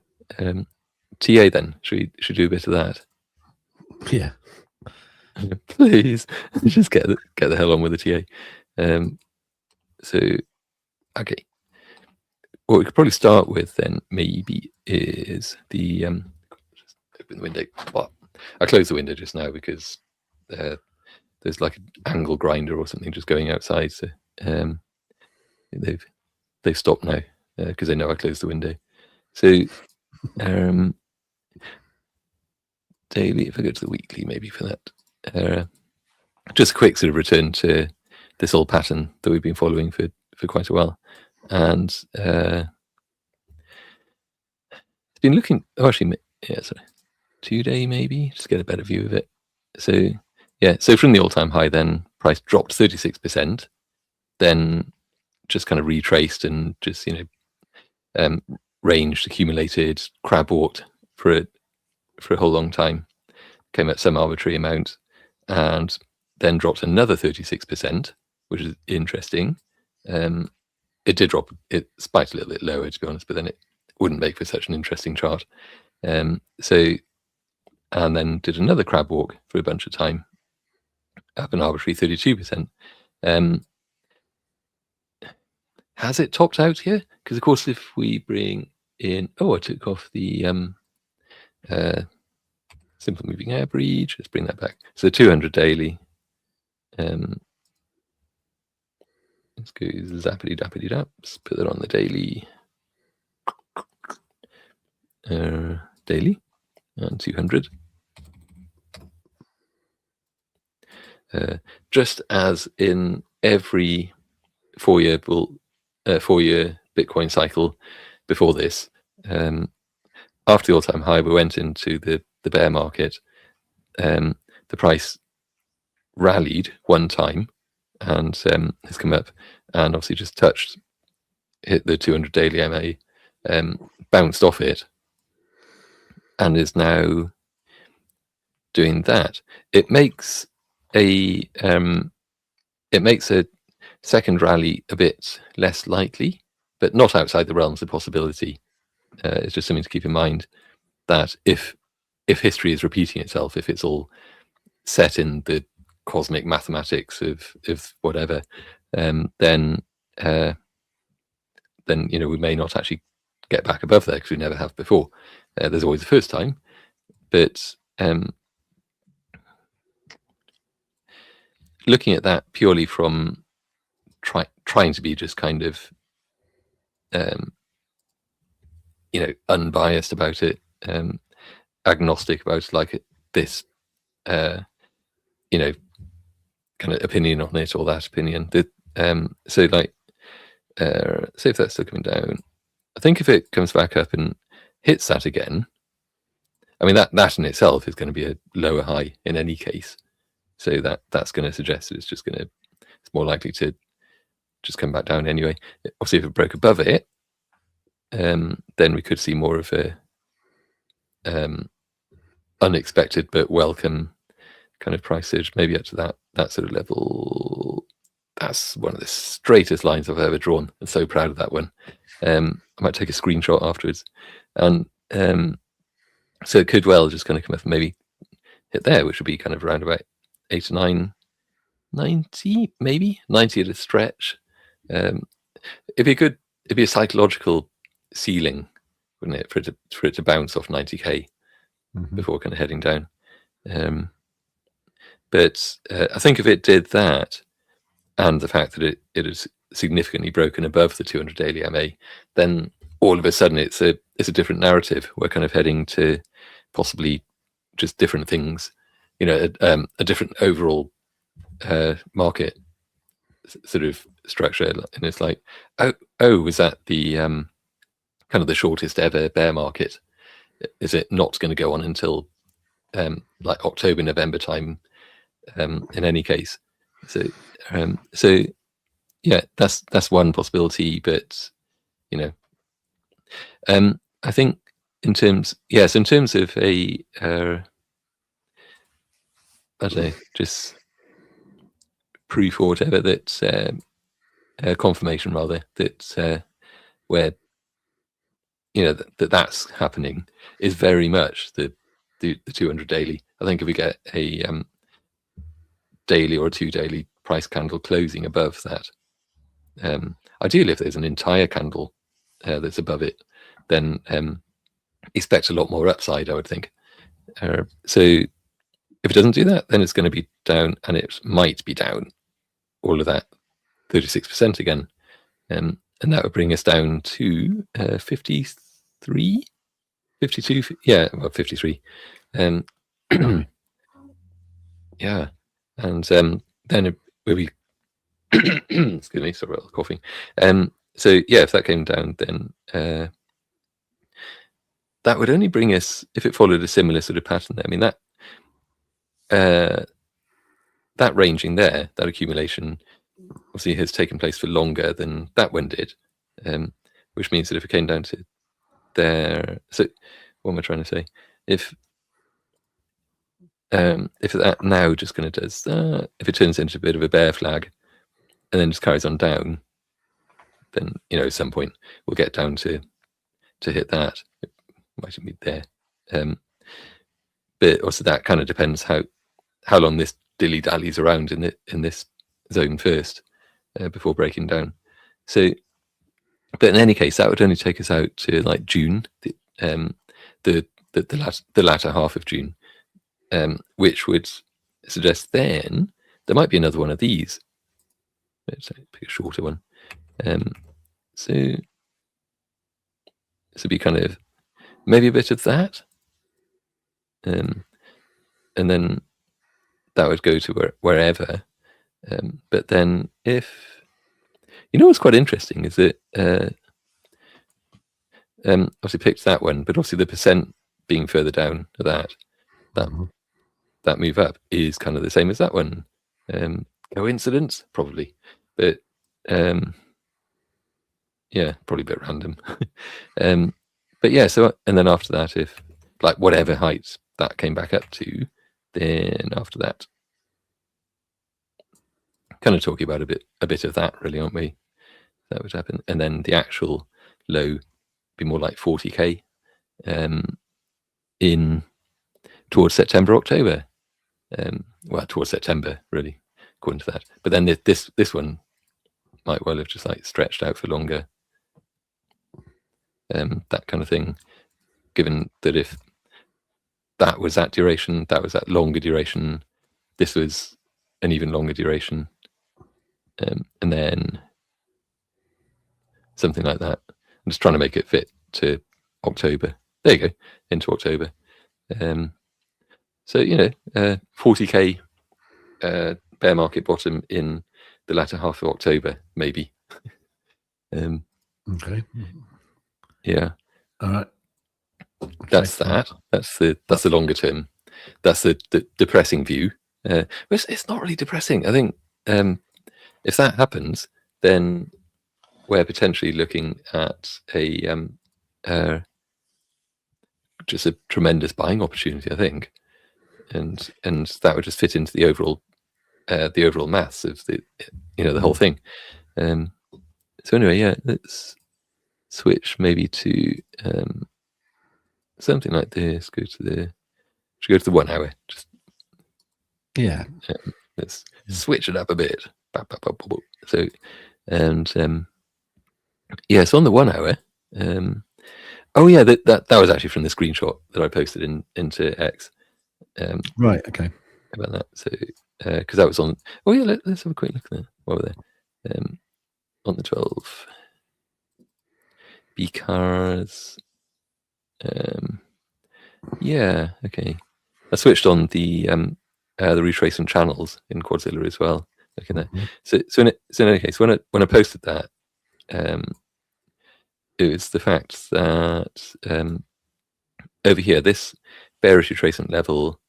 TA then, should we do a bit of that? Yeah. Please just get the hell on with the TA. So okay, what we could probably start with then maybe is the just open the window. Well, I closed the window just now because there's like an angle grinder or something just going outside. So they've stopped now because they know I closed the window. So daily, if I go to the weekly maybe for that. Just a quick sort of return to this old pattern that we've been following for quite a while, and it's been looking. Oh, actually, yeah, sorry, 2-day maybe, just get a better view of it. So yeah, so from the all-time high, then price dropped 36%, then just kind of retraced and just ranged, accumulated, crab walked for a whole long time, came at some arbitrary amount, and then dropped another 36%, which is interesting. It did drop, it spiked a little bit lower, to be honest, but then it wouldn't make for such an interesting chart. And then did another crab walk for a bunch of time, up an arbitrary 32%. Has it topped out here? Because of course, if we bring in, I took off the simple moving average. Let's bring that back. So the 200 daily. Let's go zappity dappity daps. Put that on the daily. Daily and 200. Just as in every 4-year bull 4-year Bitcoin cycle before this. After the all-time high, we went into the bear market. The price rallied one time and has come up and obviously just hit the 200 daily MA, bounced off it, and is now doing that. It makes a second rally a bit less likely, but not outside the realms of possibility. It's just something to keep in mind that if history is repeating itself, if it's all set in the cosmic mathematics of whatever, then we may not actually get back above there because we never have before. There's always the first time, but looking at that purely from trying to be just kind of unbiased about it, agnostic about like this kind of opinion on it or that opinion. So like say if that's still coming down, I think if it comes back up and hits that again, I mean that in itself is going to be a lower high in any case. So that's going to suggest that it's more likely to just come back down anyway. Obviously, if it broke above it, then we could see more of a unexpected but welcome kind of price surge, maybe up to that sort of level. That's one of the straightest lines I've ever drawn. I'm so proud of that one. I might take a screenshot afterwards. And so it could well just kind of come up and maybe hit there, which would be kind of around about 89, 90, maybe 90 at a stretch. It'd be a psychological ceiling, wouldn't it, for it to bounce off 90k before kind of heading down. But I think if it did that, and the fact that it has significantly broken above the 200 daily MA, then all of a sudden it's a different narrative. We're kind of heading to possibly just different things, a different overall market sort of structure. And it's like, was that the kind of the shortest ever bear market? Is it not going to go on until like October, November time? In any case, so yeah, that's one possibility. But I think in terms of a I don't know, just proof or whatever, that confirmation rather, that where that's happening is very much the 200 daily. I think if we get a daily or a 2 daily price candle closing above that, ideally if there's an entire candle that's above it, then expect a lot more upside, I would think. So if it doesn't do that, then it's going to be down, and it might be down all of that 36% again, and that would bring us down to 53, 52, yeah, well, 53. Yeah, and then it will be excuse me, sorry about the coughing. So yeah, if that came down, then that would only bring us, if it followed a similar sort of pattern there, I mean that ranging there, that accumulation obviously has taken place for longer than that one did, which means that if it came down to there, so what am I trying to say? If that now just kind of does that, if it turns into a bit of a bear flag and then just carries on down, then at some point we'll get down to hit that. It mightn't be there, but also that kind of depends how long this dilly dallies around in this zone first before breaking down. So, but in any case, that would only take us out to like June, the latter half of June, which would suggest then there might be another one of these. Let's pick a shorter one. So this would be kind of maybe a bit of that, and then that would go to wherever. But then if You know what's quite interesting is that obviously picked that one, but obviously the percent being further down to that move up is kind of the same as that one. Coincidence? Probably, but yeah, probably a bit random. But yeah, so and then after that, if like whatever heights that came back up to, then after that, kind of talking about a bit of that, really, aren't we? That would happen, and then the actual low be more like 40k in towards September, October. Well, towards September, really, according to that. But then this one might well have just like stretched out for longer. That kind of thing, given that if that was that duration, that was that longer duration, this was an even longer duration, and then something like that. I'm just trying to make it fit to October. There you go, into October. So, you know, 40k bear market bottom in the latter half of October, maybe. Okay. Yeah. All right. That's that. That's the longer term. That's the depressing view. It's not really depressing. I think if that happens, then we're potentially looking at a just a tremendous buying opportunity, I think, and that would just fit into the overall maths of the the whole thing. So anyway, yeah, let's switch maybe to something like this. Should go to the 1 hour. Just let's switch it up a bit. So and yeah, so on the 1 hour. Oh yeah, that was actually from the screenshot that I posted into X. Right. Okay. About that. So because that was on. Oh yeah, let's have a quick look at that. What were they? On the 12. Because yeah, okay. I switched on the retracement channels in Quadzilla as well. Look at that. So in any case, when I posted that, it was the fact that over here, this bearish retracement level,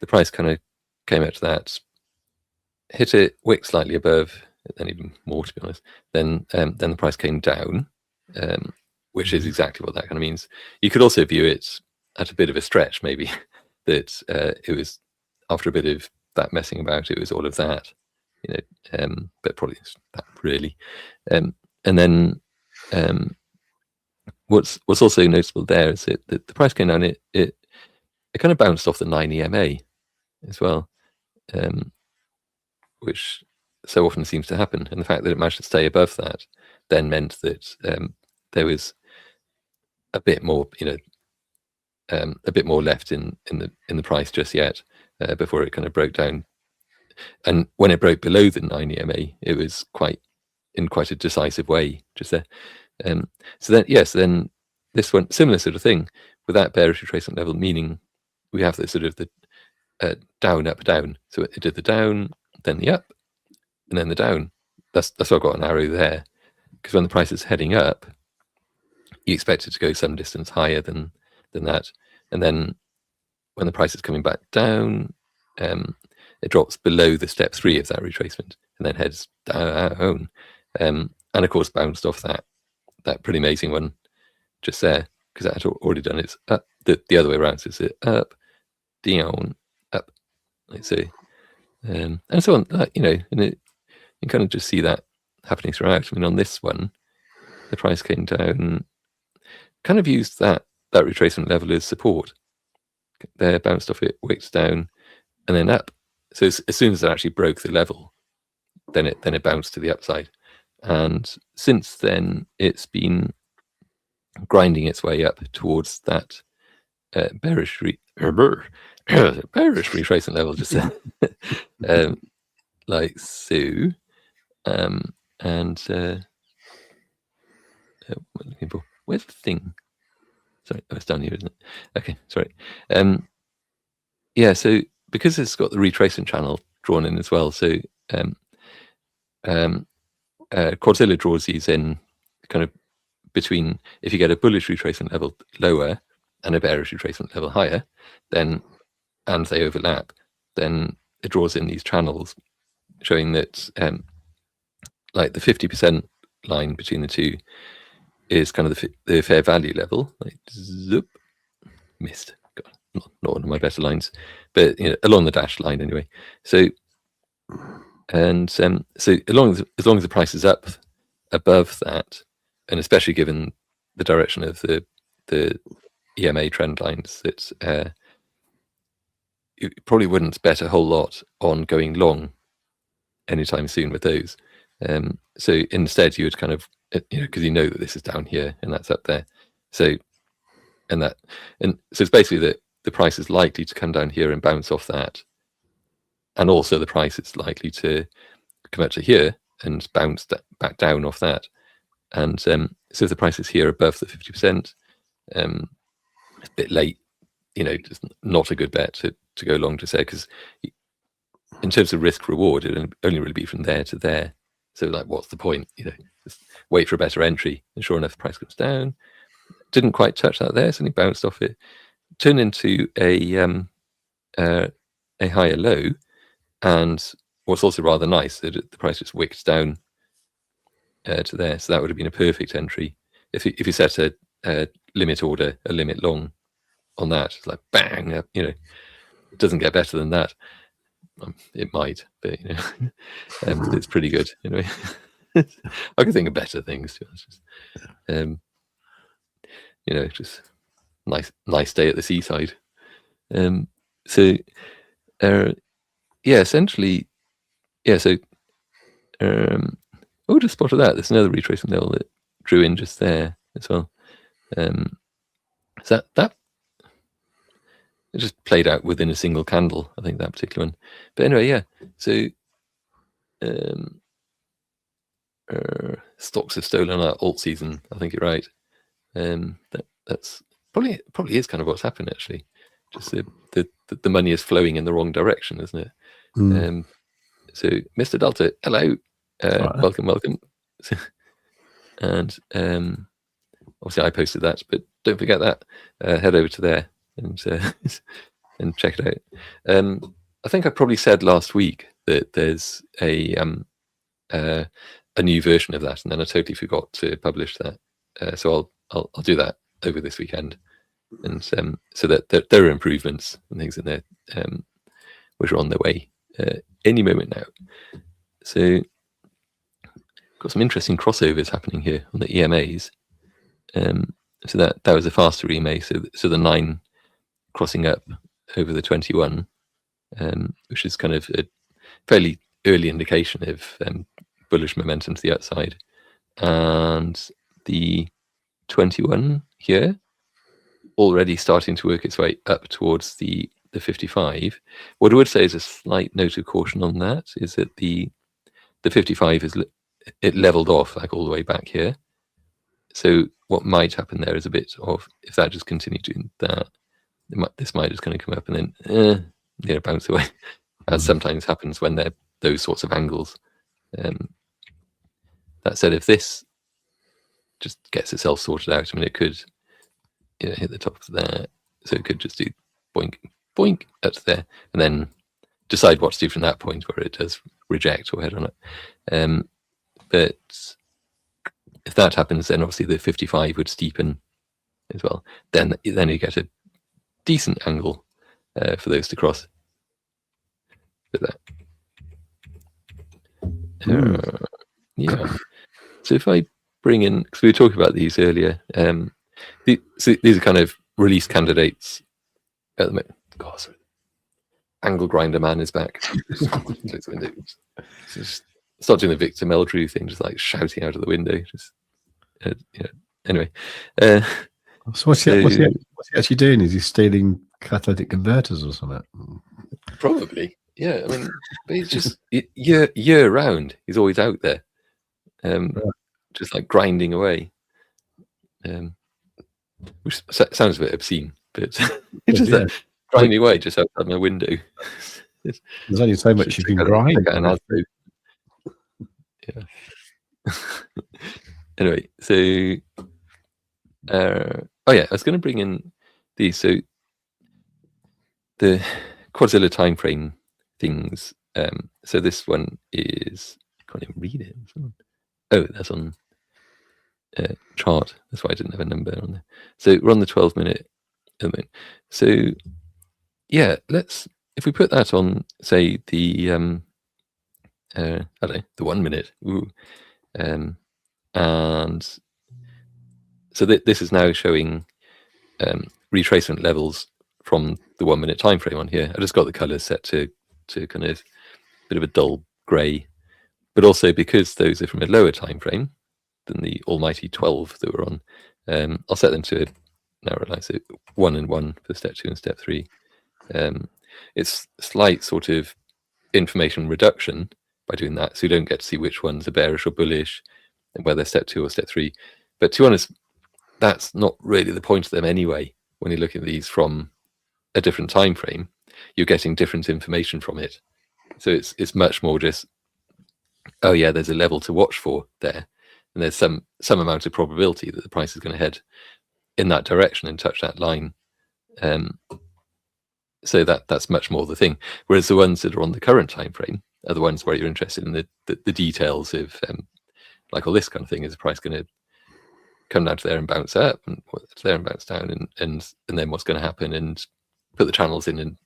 the price kind of came out to that, hit it, wick slightly above, and even more, to be honest. Then the price came down, which is exactly what that kind of means. You could also view it at a bit of a stretch, maybe, that it was after a bit of that messing about, it was all of that, but probably that really. And then what's also noticeable there is that the price came down. It kind of bounced off the 9 EMA as well, which so often seems to happen. And the fact that it managed to stay above that then meant that there was a bit more, a bit more left in the price just yet before it kind of broke down. And when it broke below the 9 EMA, it was quite a decisive way just there. So then, yes, then this one, similar sort of thing with that bearish retracement level, meaning we have the sort of the down, up, down. So it did the down, then the up, and then the down. That's why I've got an arrow there, because when the price is heading up, you expect it to go some distance higher than that, and then when the price is coming back down, it drops below the step 3 of that retracement, and then heads down, and of course bounced off that pretty amazing one just there, because that had already done its up. The other way around, so it's up, down, up, like so, and so on. And you kind of just see that happening throughout. I mean, on this one, the price came down, kind of used that retracement level as support. There, bounced off it, wicked down, and then up. So as soon as it actually broke the level, then it bounced to the upside. And since then, it's been grinding its way up towards that bearish retracement level, just like so. And what am I looking for? Where's the thing? Sorry, it's down here, isn't it? Okay, sorry. Yeah, so because it's got the retracement channel drawn in as well, so Quadzilla draws these in kind of between, if you get a bullish retracement level lower and a bearish retracement level higher, then, and they overlap, then it draws in these channels showing that like the 50% line between the two is kind of the fair value level. Like, zoop, missed. God, not one of my better lines, but along the dashed line anyway. So, and so as long as the price is up above that, and especially given the direction of the EMA trend lines, that you probably wouldn't bet a whole lot on going long anytime soon with those. So instead, you would kind of, because that this is down here and that's up there. So, and so it's basically that the price is likely to come down here and bounce off that, and also the price is likely to come up to here and bounce back down off that. And so if the price is here above the 50%, it's a bit late, just not a good bet to go long, to say, because in terms of risk reward, it would only really be from there to there. So like, what's the point? Just wait for a better entry. And sure enough, the price comes down. Didn't quite touch that there, so it bounced off it, turned into a higher low. And what's also rather nice, that the price just wicked down to there. So that would have been a perfect entry if you set a limit order, a limit long on that. It's like bang, it doesn't get better than that. It might, but it's pretty good. I can think of better things. Just nice day at the seaside. Essentially, So, just spotted that. There's another retracement level that drew in just there as well. So that it just played out within a single candle, I think, that particular one. But anyway, so stocks have stolen our alt season, I think you're right. That's probably is kind of what's happened, actually. Just the money is flowing in the wrong direction, isn't it? So Mr. Delta, hello, welcome. And obviously I posted that, but don't forget that. Head over to there and check it out. I think I probably said last week that there's a new version of that, and then I totally forgot to publish that. So I'll do that over this weekend, and so that there are improvements and things in there, which are on their way any moment now. So got some interesting crossovers happening here on the EMAs. So that was a faster EMA. So the 9 crossing up over the 21, which is kind of a fairly early indication of bullish momentum to the upside, and the 21 here already starting to work its way up towards the 55. What I would say is a slight note of caution on that is that the 55 it leveled off like all the way back here. So what might happen there is a bit of, if that just continued doing that, this might just kind of come up and then bounce away, as sometimes happens when they're those sorts of angles. That said, if this just gets itself sorted out, I mean, it could hit the top of there, so it could just do boink boink up to there, and then decide what to do from that point where it does reject or head on it. But if that happens, then obviously the 55 would steepen as well. Then you get a decent angle for those to cross. With that. So if I bring in, because we were talking about these earlier, so these are kind of release candidates at the moment. God, sorry. Angle grinder man is back. Just start doing the Victor Meldrew thing, just like shouting out of the window. Just anyway. So what's he actually doing? Is he stealing catalytic converters or something? Probably, yeah. I mean, but he's just year round. He's always out there, just like grinding away. Which sounds a bit obscene, but it's just that grinding away just outside my window. There's only so much you can grind. Yeah. Anyway, so oh yeah, I was going to bring in these. So the Quadzilla time frame things. So this one is, I can't even read it. Oh, that's on chart. That's why I didn't have a number on there. So we're on the 12-minute. So yeah, if we put that on, say, the I don't know, the 1 minute. Ooh. And so this is now showing retracement levels from the 1 minute time frame on here. I just got the colors set to kind of a bit of a dull gray, but also because those are from a lower time frame than the almighty 12 that we're on, I'll set them to narrow line. So 1 and 1 for step 2 and step 3. It's slight sort of information reduction by doing that, so you don't get to see which ones are bearish or bullish and whether step 2 or step 3. But to be honest, that's not really the point of them anyway. When you look at these from a different time frame, you're getting different information from it. So it's much more just, oh yeah, there's a level to watch for there, and there's some amount of probability that the price is going to head in that direction and touch that line. So that's much more the thing. Whereas the ones that are on the current time frame are the ones where you're interested in the details of like all this kind of thing. Is the price going to come down to there and bounce up, and to there and bounce down, and then what's going to happen, and put the channels in, and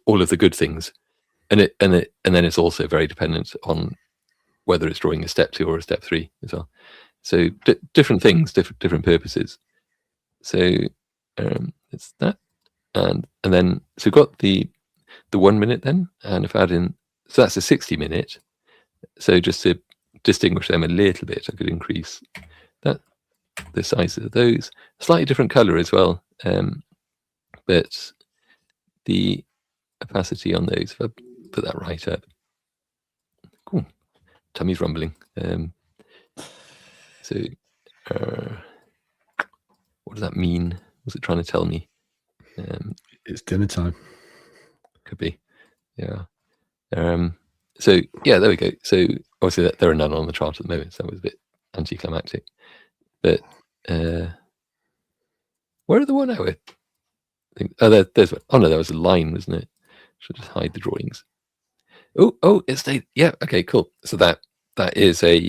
all of the good things. And then it's also very dependent on whether it's drawing a step 2 or a step 3 as well. So different things, different purposes. So it's that, and then so we've got the 1 minute then, and if I add in, so that's a 60-minute. So just to distinguish them a little bit, I could increase that, the size of those, slightly different color as well, but the opacity on those, if I put that right up, cool, tummy's rumbling. So what does that mean? What's it trying to tell me? It's dinner time. Could be, yeah. So yeah, there we go. So obviously there are none on the chart at the moment, so that was a bit anticlimactic. But where are the 1 hour? Oh, there's one. Oh no, there was a line, wasn't it? Should just hide the drawings. Oh, it stayed. Yeah, okay, cool. So that is a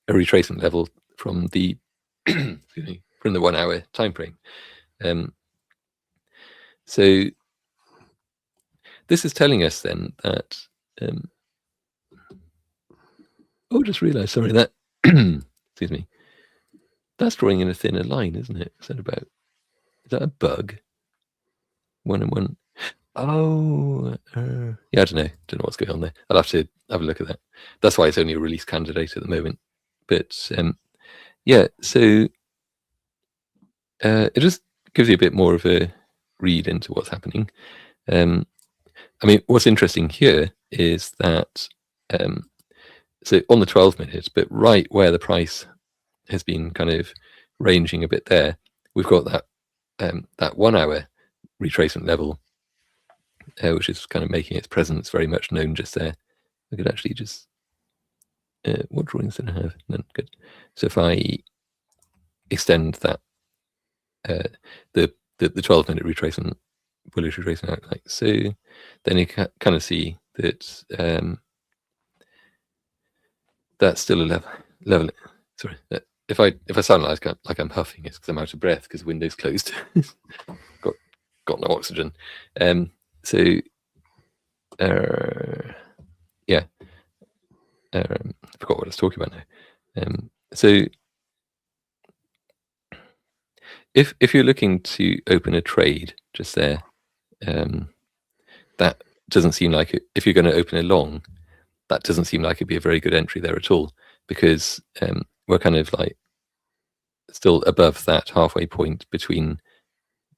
retracement level from the excuse me, from the 1 hour time frame. So this is telling us then that just realized, sorry, that excuse me, that's drawing in a thinner line, isn't it? Is that a bug? 1 and 1. Oh, yeah, I don't know what's going on there. I'll have to have a look at that. That's why it's only a release candidate at the moment. But yeah, so it just gives you a bit more of a read into what's happening. I mean, what's interesting here is that so on the 12 minutes, but right where the price has been kind of ranging a bit there, we've got that 1 hour retracement level, which is kind of making its presence very much known just there. I could actually just what drawings did I have? None. Good. So if I extend that the 12-minute retracement, bullish retracement out like so, then you can kind of see that that's still a level. Sorry, if I sound like I'm huffing, it's because I'm out of breath because the window's closed. got no oxygen. So yeah, I forgot what I was talking about now. So if you're looking to open a trade just there, that doesn't seem like it. If you're going to open a long, that doesn't seem like it'd be a very good entry there at all, because we're kind of like still above that halfway point between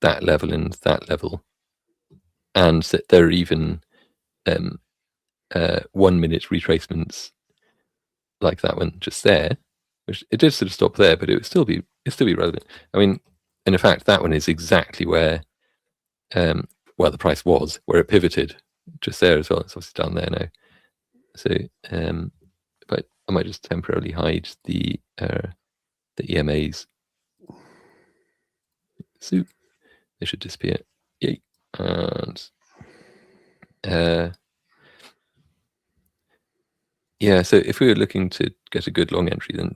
that level and that level, and that there are even 1 minute retracements like that one just there, which it did sort of stop there, but it would still be relevant. I mean, and in fact, that one is exactly where the price was, where it pivoted just there as well. It's obviously down there now. So, but I might just temporarily hide the EMAs. So they should disappear. Yay. And yeah, so if we were looking to get a good long entry, then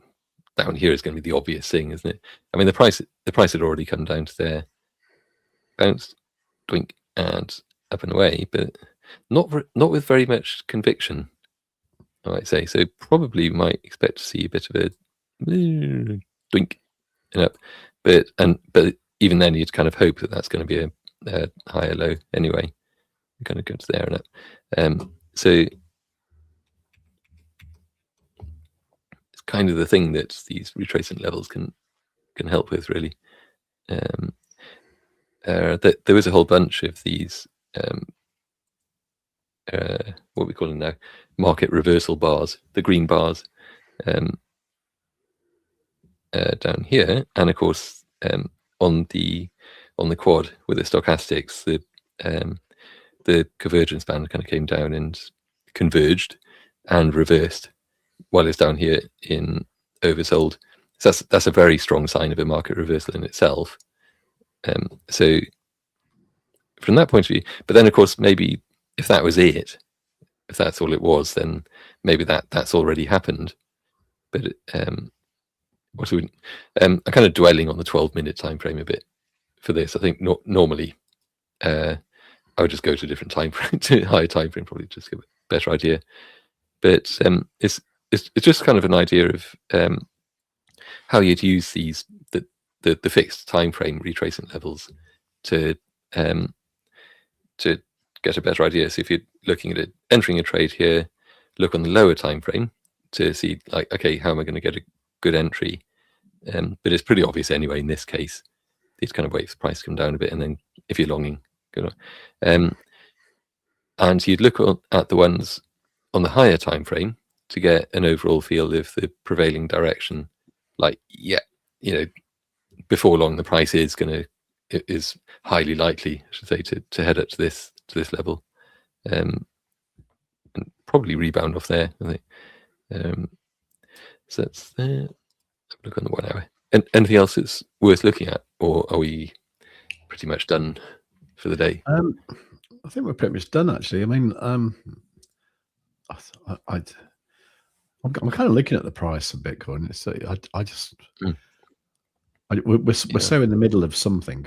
down here is going to be the obvious thing, isn't it? I mean, the price had already come down to there, bounced, doink, and up and away, but not with very much conviction, I might say. So probably might expect to see a bit of a doink and up, but even then you'd kind of hope that that's going to be a higher low anyway. It kind of goes there and up. So it's kind of the thing that these retracement levels can help with, really. There was a whole bunch of these what we call them now, market reversal bars, the green bars down here, and of course on the quad with the stochastics, the convergence band kind of came down and converged and reversed while it's down here in oversold. So that's a very strong sign of a market reversal in itself. So from that point of view, but then of course maybe if that was it, if that's all it was, then maybe that's already happened. But I'm kind of dwelling on the 12-minute time frame a bit for this. I think normally I would just go to a different time frame, to higher time frame, probably just get a better idea. But it's just kind of an idea of how you'd use these the fixed time frame retracement levels to get a better idea. So if you're looking at it, entering a trade here, look on the lower time frame to see, like, okay, how am I going to get a good entry? But it's pretty obvious anyway in this case. These kind of wait for the price to come down a bit, and then if you're longing, go on. And you'd look at the ones on the higher time frame to get an overall feel of the prevailing direction. Like, yeah, before long the price is highly likely, I should say, to head up to this level, and probably rebound off there, I think. So that's there. Look on the 1 hour. And anything else that's worth looking at, or are we pretty much done for the day? I think we're pretty much done, actually. I mean, I'm kind of looking at the price of Bitcoin. It's we're so in the middle of something.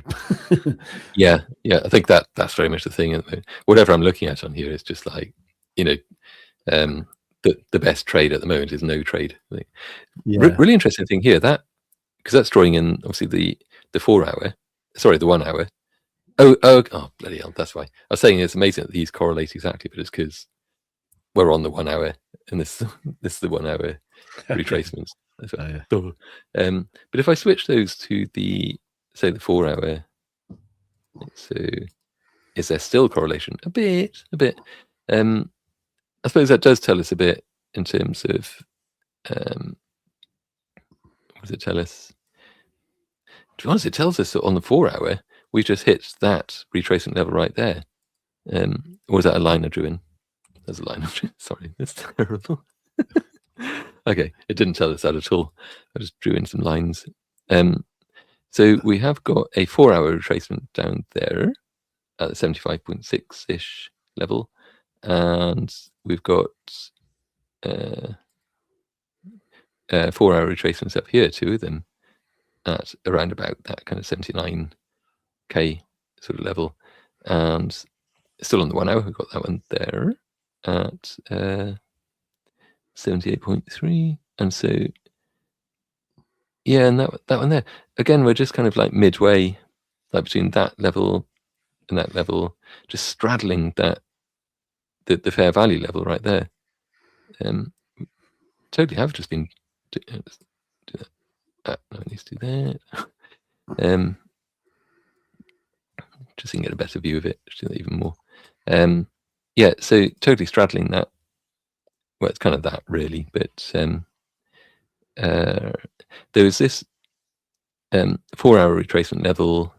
yeah. I think that's very much the thing. Whatever I'm looking at on here is just like, the best trade at the moment is no trade. Really interesting thing here, that because that's drawing in obviously the 4 hour, sorry, the 1 hour. Oh, bloody hell, that's why I was saying it's amazing that these correlate exactly, but it's because we're on the 1 hour and this is the 1 hour retracements. But if I switch those to say the 4 hour, so is there still correlation? A bit. I suppose that does tell us a bit in terms of what does it tell us? To be honest, it tells us that on the 4 hour we just hit that retracement level right there. Or is that a line I drew in? There's a line I drew. Sorry, that's terrible. Okay, it didn't tell us that at all. I just drew in some lines. So we have got a 4 hour retracement down there at the 75.6-ish level, and we've got 4 hour retracements up here, two of them at around about that kind of 79k sort of level, and still on the 1 hour we've got that one there at 78.3, and so yeah, and that one there again, we're just kind of like midway, like between that level and that level, just straddling that the fair value level right there. Totally have just been do that. No, it needs to do that. Just so you can get a better view of it, just do that even more. Yeah, so totally straddling that. Well, it's kind of that really, but there was this 4 hour retracement level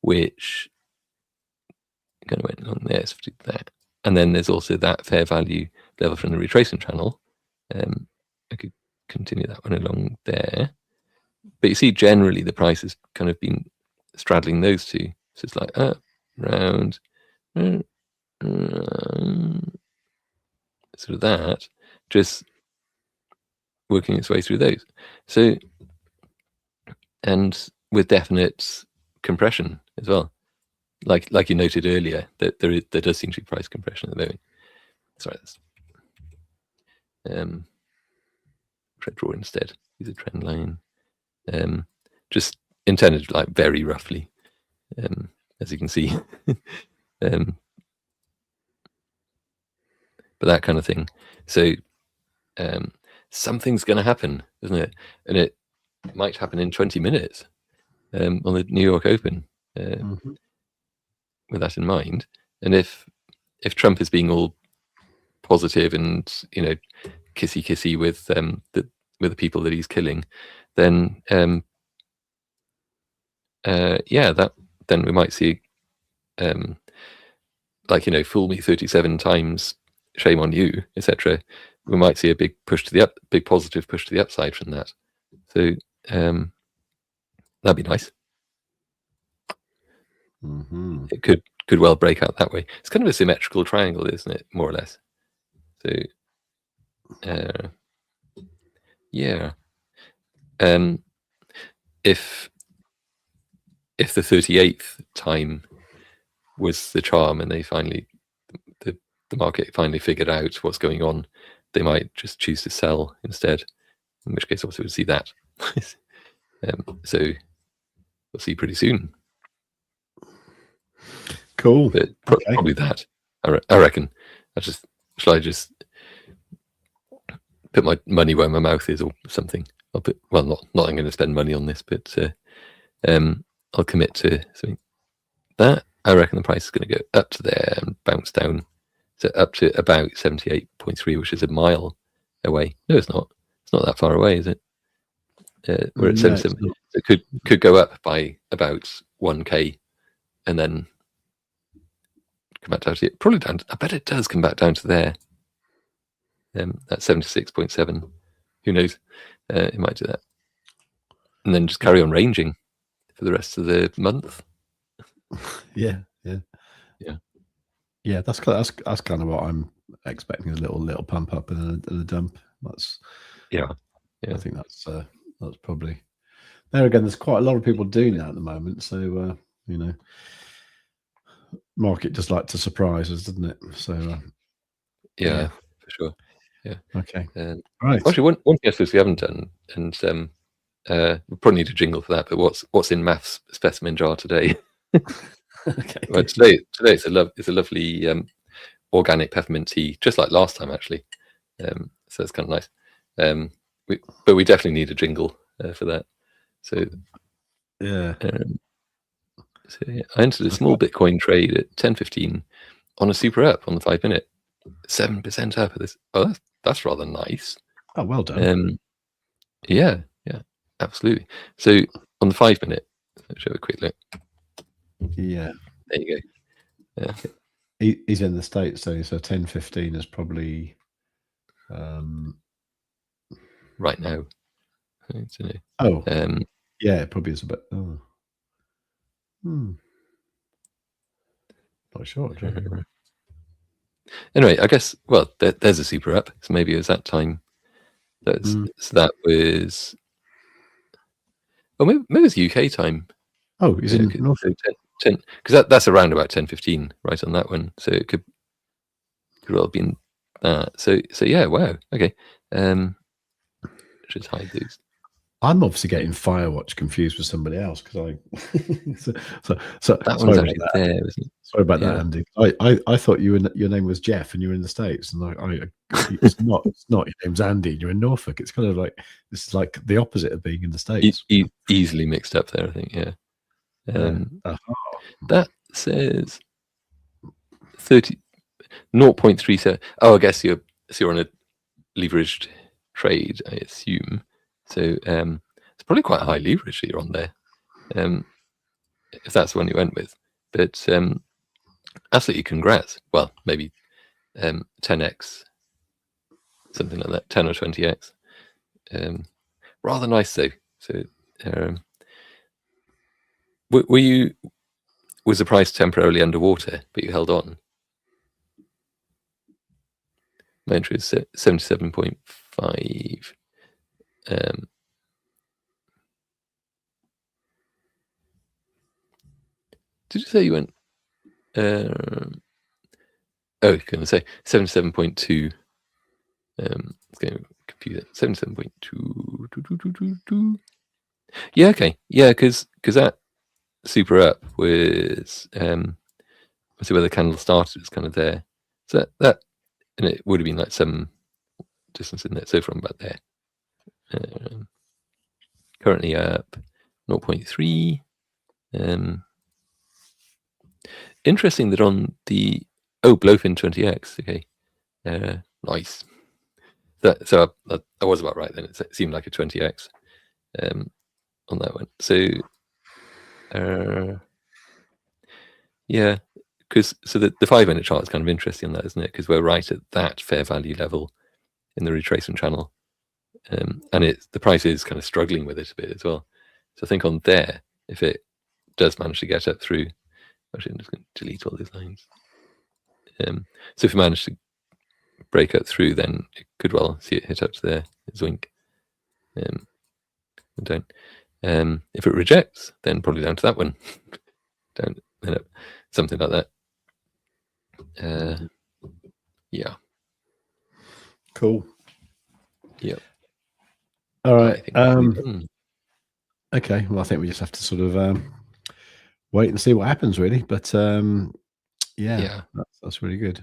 which kind of went along there, so that, and then there's also that fair value level from the retracement channel, continue that one along there. But you see, generally the price has kind of been straddling those two. So it's like up, round, sort of that, just working its way through those. So, and with definite compression as well, like you noted earlier, that there does seem to be price compression at the moment. Sorry, that's trend draw instead. Use a trend line, just intended like very roughly, as you can see. But that kind of thing. So something's going to happen, isn't it? And it might happen in 20 minutes on the New York Open. With that in mind, and if Trump is being all positive and kissy with the people that he's killing, then then we might see fool me 37 times, shame on you, etc. We might see a big positive push to the upside from that. So that'd be nice. It could well break out that way. It's kind of a symmetrical triangle, isn't it? More or less. So yeah. If the 38th time was the charm, and they finally the market finally figured out what's going on, they might just choose to sell instead. In which case, also we'll see that. So we'll see pretty soon. Cool. But probably that. I reckon. Shall I just put my money where my mouth is, or something? I'll put. Well, not I'm going to spend money on this, but I'll commit to something. That I reckon the price is going to go up to there and bounce down, so up to about 78.3, which is a mile away. No, it's not. It's not that far away, is it? We're at 77. So it could go up by about 1K, and then come back down to it. Probably down. I bet it does come back down to there. That's 76.7. Who knows? It might do that, and then just carry on ranging for the rest of the month. Yeah. That's kind of what I'm expecting, a little pump up and a dump. That's yeah. I think that's probably there again. There's quite a lot of people doing that at the moment, so market just like to surprise us, doesn't it? So yeah, for sure. Yeah. Okay. Right. Actually, one thing I suppose we haven't done, and we probably need a jingle for that. But what's in maff's specimen jar today? Okay. Well, today it's a lovely organic peppermint tea, just like last time actually. So it's kind of nice. But we definitely need a jingle for that. So yeah. I entered a small Bitcoin trade at 10:15 on a super up on the 5-minute, 7% up. That's rather nice. Oh, well done. Yeah, absolutely. So on the 5-minute, let's show a quick look. Yeah, there you go. Yeah, he's in the States, so 10:15 is probably right now. Oh, yeah, it probably is a bit. Oh. Not sure. Anyway, I guess there's a super up, so maybe it was that time. So that was. Oh, maybe it was UK time. Oh, is it North? 10, because that's around about 10:15, right on that one. So it could well have been that. So yeah, wow. Okay. Just hide these. I'm obviously getting Firewatch confused with somebody else because so that one's actually there, isn't it? Sorry about that, Andy. I thought your name was Jeff and you were in the States, and it's not. It's not. Your name's Andy. You're in Norfolk. It's kind of like this is like the opposite of being in the States. Easily mixed up there, I think. Yeah. That says 0.37. Oh, I guess you're on a leveraged trade, I assume. So it's probably quite high leverage that you're on there, if that's the one you went with. But absolutely congrats. Well, maybe 10x, something like that, 10 or 20x. Rather nice though. So was the price temporarily underwater, but you held on? My entry is 77.5. Did you say you went? I was going to say 77.2. It's going to confuse it. 77.2. Yeah, okay. Yeah, because that super up was I see where the candle started. It's kind of there. So that and it would have been like some distance in there. So from about there. Currently up 0.3. Interesting that on the Blofin 20x. Okay, nice. So I was about right then. It seemed like a 20x on that one. So yeah, because the 5-minute chart is kind of interesting on that, isn't it? Because we're right at that fair value level in the retracement channel, and the price is kind of struggling with it a bit as well. So I think on there, if it does manage to get up through, actually I'm just going to delete all these lines. So if we manage to break up through, then it could well see it hit up to there, zoink, and down. If it rejects, then probably down to that one, down and up, something like that. Yeah. Cool. Yep. All right. Okay. Well, I think we just have to sort of wait and see what happens, really. But yeah. That's really good.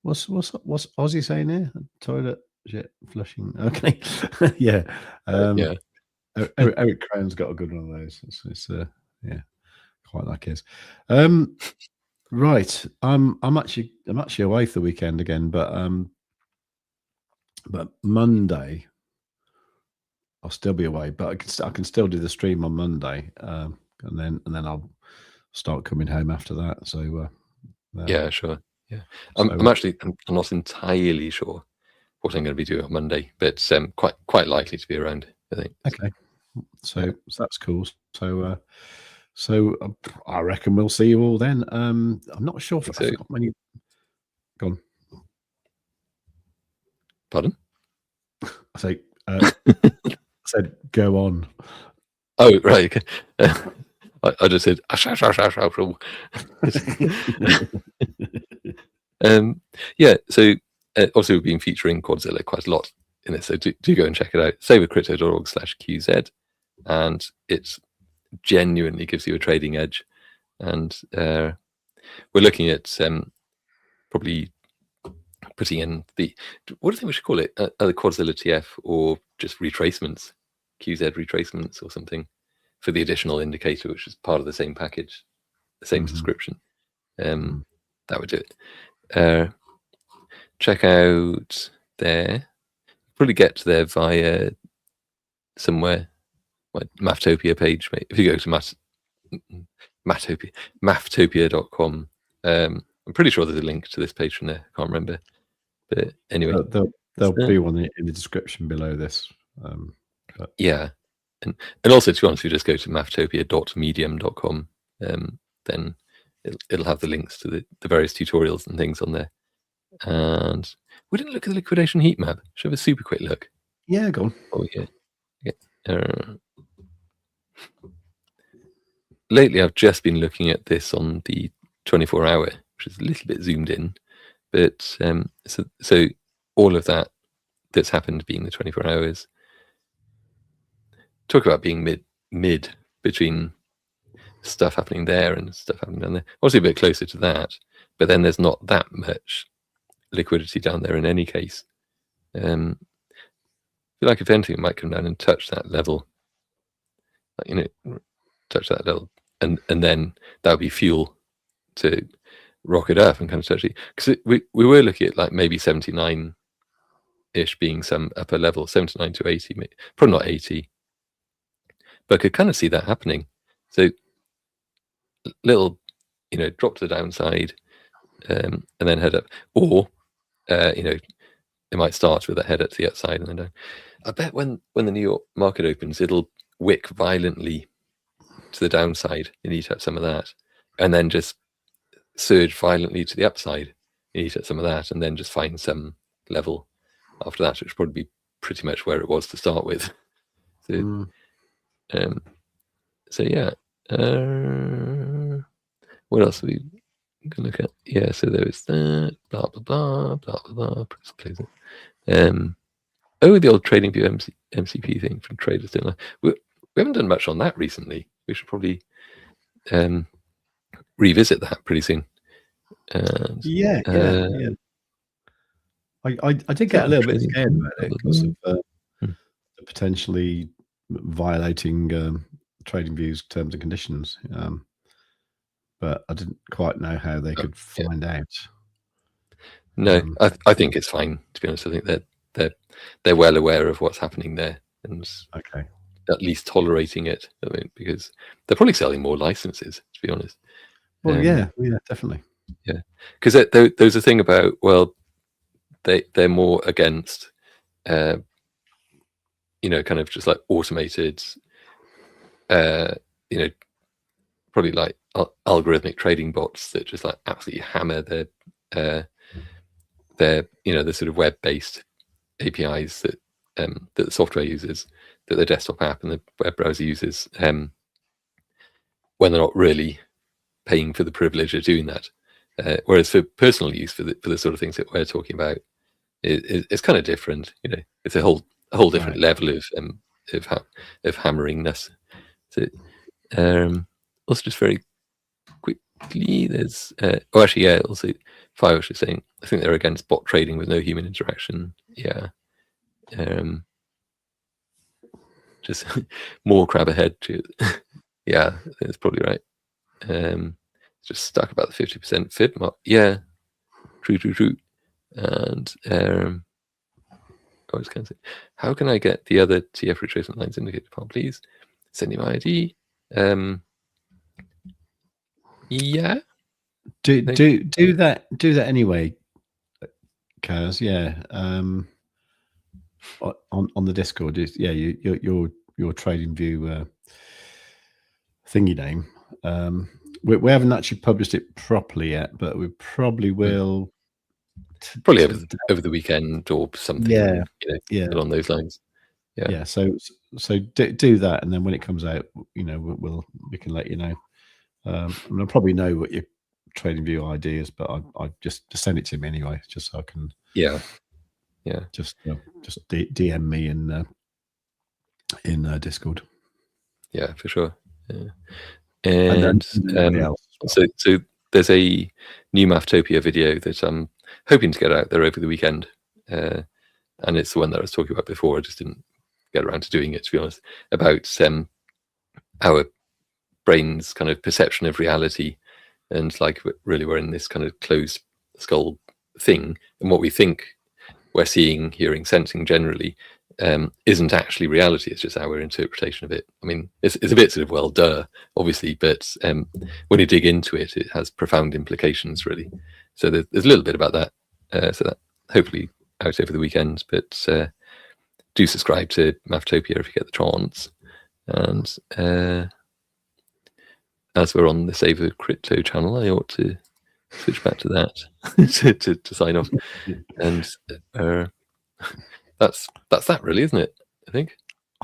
What's Aussie saying here? Toilet jet flushing. Okay. Yeah. Yeah. Eric Crown's got a good one of those. It's yeah, quite like his. Right. I'm actually away for the weekend again, but Monday I'll still be away, but I can still do the stream on Monday, and then I'll start coming home after that. So yeah, sure. Yeah, I'm actually I'm not entirely sure what I'm going to be doing on Monday, but quite likely to be around, I think. Okay, so that's cool. So I reckon we'll see you all then. I'm not sure if I forgot when you gone. Pardon? I say said go on. Oh right. I just said yeah. So obviously we've been featuring Quadzilla quite a lot in it, so do go and check it out. savewith.crypto.org/QZ, and it genuinely gives you a trading edge. And we're looking at probably putting in what do you think we should call it? The Quadzilla TF, or just retracements, QZ retracements or something, for the additional indicator, which is part of the same package, the same subscription. That would do it. Check out there. Probably get there via somewhere, like Maftopia page. If you go to maftopia.com, I'm pretty sure there's a link to this page from there. I can't remember, but anyway, there'll be one in the description below this. Yeah, and also, to be honest, if you just go to maftopia.medium.com, then it'll have the links to the various tutorials and things on there. And we didn't look at the liquidation heat map. Should have a super quick look. Yeah, go on. Oh yeah. Lately, I've just been looking at this on the 24-hour, which is a little bit zoomed in, but so all of that's happened being the 24 hours. Talk about being mid between stuff happening there and stuff happening down there. Obviously, a bit closer to that, but then there's not that much liquidity down there in any case. I feel like if anything, it might come down and touch that level, touch that level, and then that would be fuel to rock it up and kind of touch it. Because we were looking at like maybe 79-ish being some upper level, 79 to 80, probably not 80, but I could kind of see that happening. So little, drop to the downside, and then head up, or it might start with a header to the upside and then down. I bet when the New York market opens, it'll wick violently to the downside and eat up some of that, and then just surge violently to the upside and eat up some of that, and then just find some level after that, which would probably be pretty much where it was to start with. So, so yeah. What else are we can look at? Yeah, so there was that, blah blah blah blah blah blah. Press close it. Oh, the old TradingView MCP thing from traders. We haven't done much on that recently. We should probably revisit that pretty soon. And, yeah. I did get a little bit scared about it because of potentially violating TradingView's terms and conditions. But I didn't quite know how they could find out. No, I think it's fine, to be honest. I think they're well aware of what's happening there and at least tolerating it. I mean, because they're probably selling more licenses, to be honest. Well, yeah, definitely. Yeah, because there's a thing about, well, they're more against, kind of just like automated, probably like algorithmic trading bots that just like absolutely hammer their the sort of web-based APIs that the software uses, that the desktop app and the web browser uses, when they're not really paying for the privilege of doing that. Whereas for personal use, for the sort of things that we're talking about, it's kind of different. It's a whole different level of hammeringness. So, also just very quickly, there's also Fire was just saying, I think they're against bot trading with no human interaction. Yeah. Just more crab ahead. Yeah, that's probably right. Just stuck about the 50% fib mark. Yeah, true. And I was going to say, how can I get the other TF retracement lines indicated upon, please? Send you my ID. Yeah. Do that anyway, Kaz. Yeah. On the Discord, your TradingView thingy name. We haven't actually published it properly yet, but we probably will. Probably over the weekend or something. Yeah. Along those lines. Yeah. So do that, and then when it comes out, we can let you know. I probably know what your TradingView ID is, but I just send it to me anyway, just so I can. Yeah. Just DM me in Discord. Yeah, for sure. Yeah. And so there's a new Maftopia video that I'm hoping to get out there over the weekend, and it's the one that I was talking about before. I just didn't get around to doing it, to be honest, about our brain's kind of perception of reality, and like really we're in this kind of closed skull thing, and what we think we're seeing, hearing, sensing generally isn't actually reality. It's just our interpretation of it. I mean, it's a bit sort of, well, duh, obviously, but when you dig into it, it has profound implications, really. So there's a little bit about that. So that hopefully out over the weekend, but do subscribe to Maftopia if you get the chance. And as we're on the Save with Crypto channel, I ought to switch back to that to sign off. And that's that, really, isn't it? I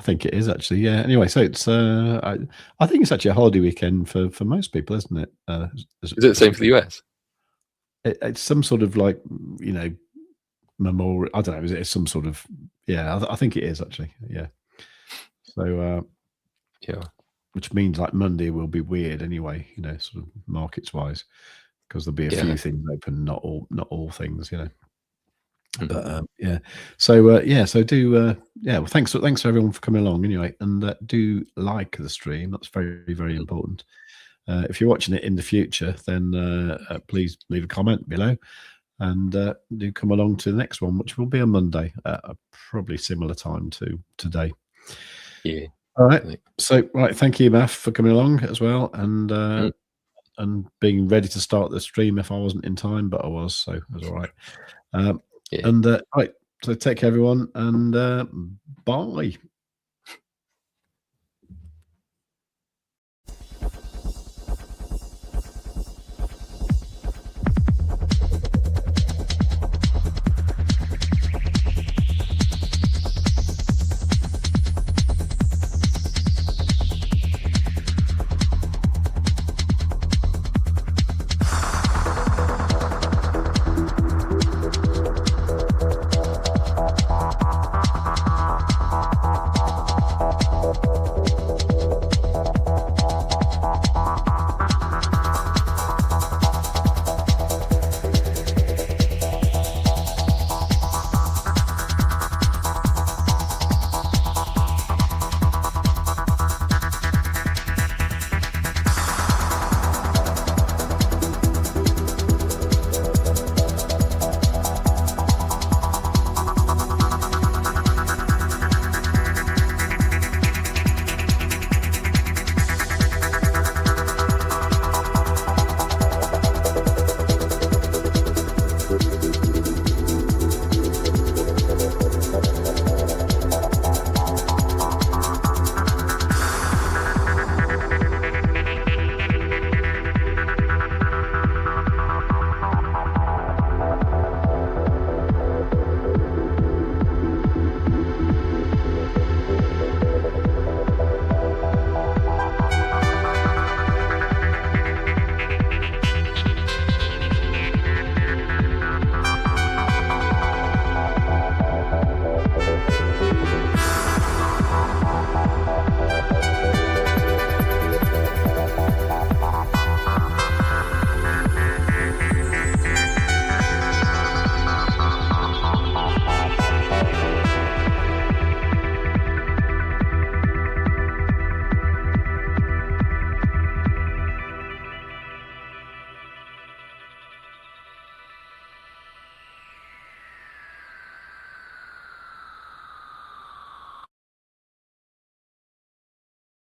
think it is, actually. Yeah. Anyway, so it's I think it's actually a holiday weekend for most people, isn't it? Is it the same for the US? It's some sort of like memorial. I don't know. It's some sort of I think it is, actually. Yeah. So which means like Monday will be weird anyway. Sort of markets wise, because there'll be a few things open, not all things. But so do well, thanks to everyone for coming along anyway, and do like the stream. That's very, very important. If you're watching it in the future, then please leave a comment below, and do come along to the next one, which will be on Monday at a probably similar time to today. Yeah. All right. So thank you, Maff, for coming along as well, and being ready to start the stream if I wasn't in time, but I was, so it was all right. And So take care, everyone, and bye.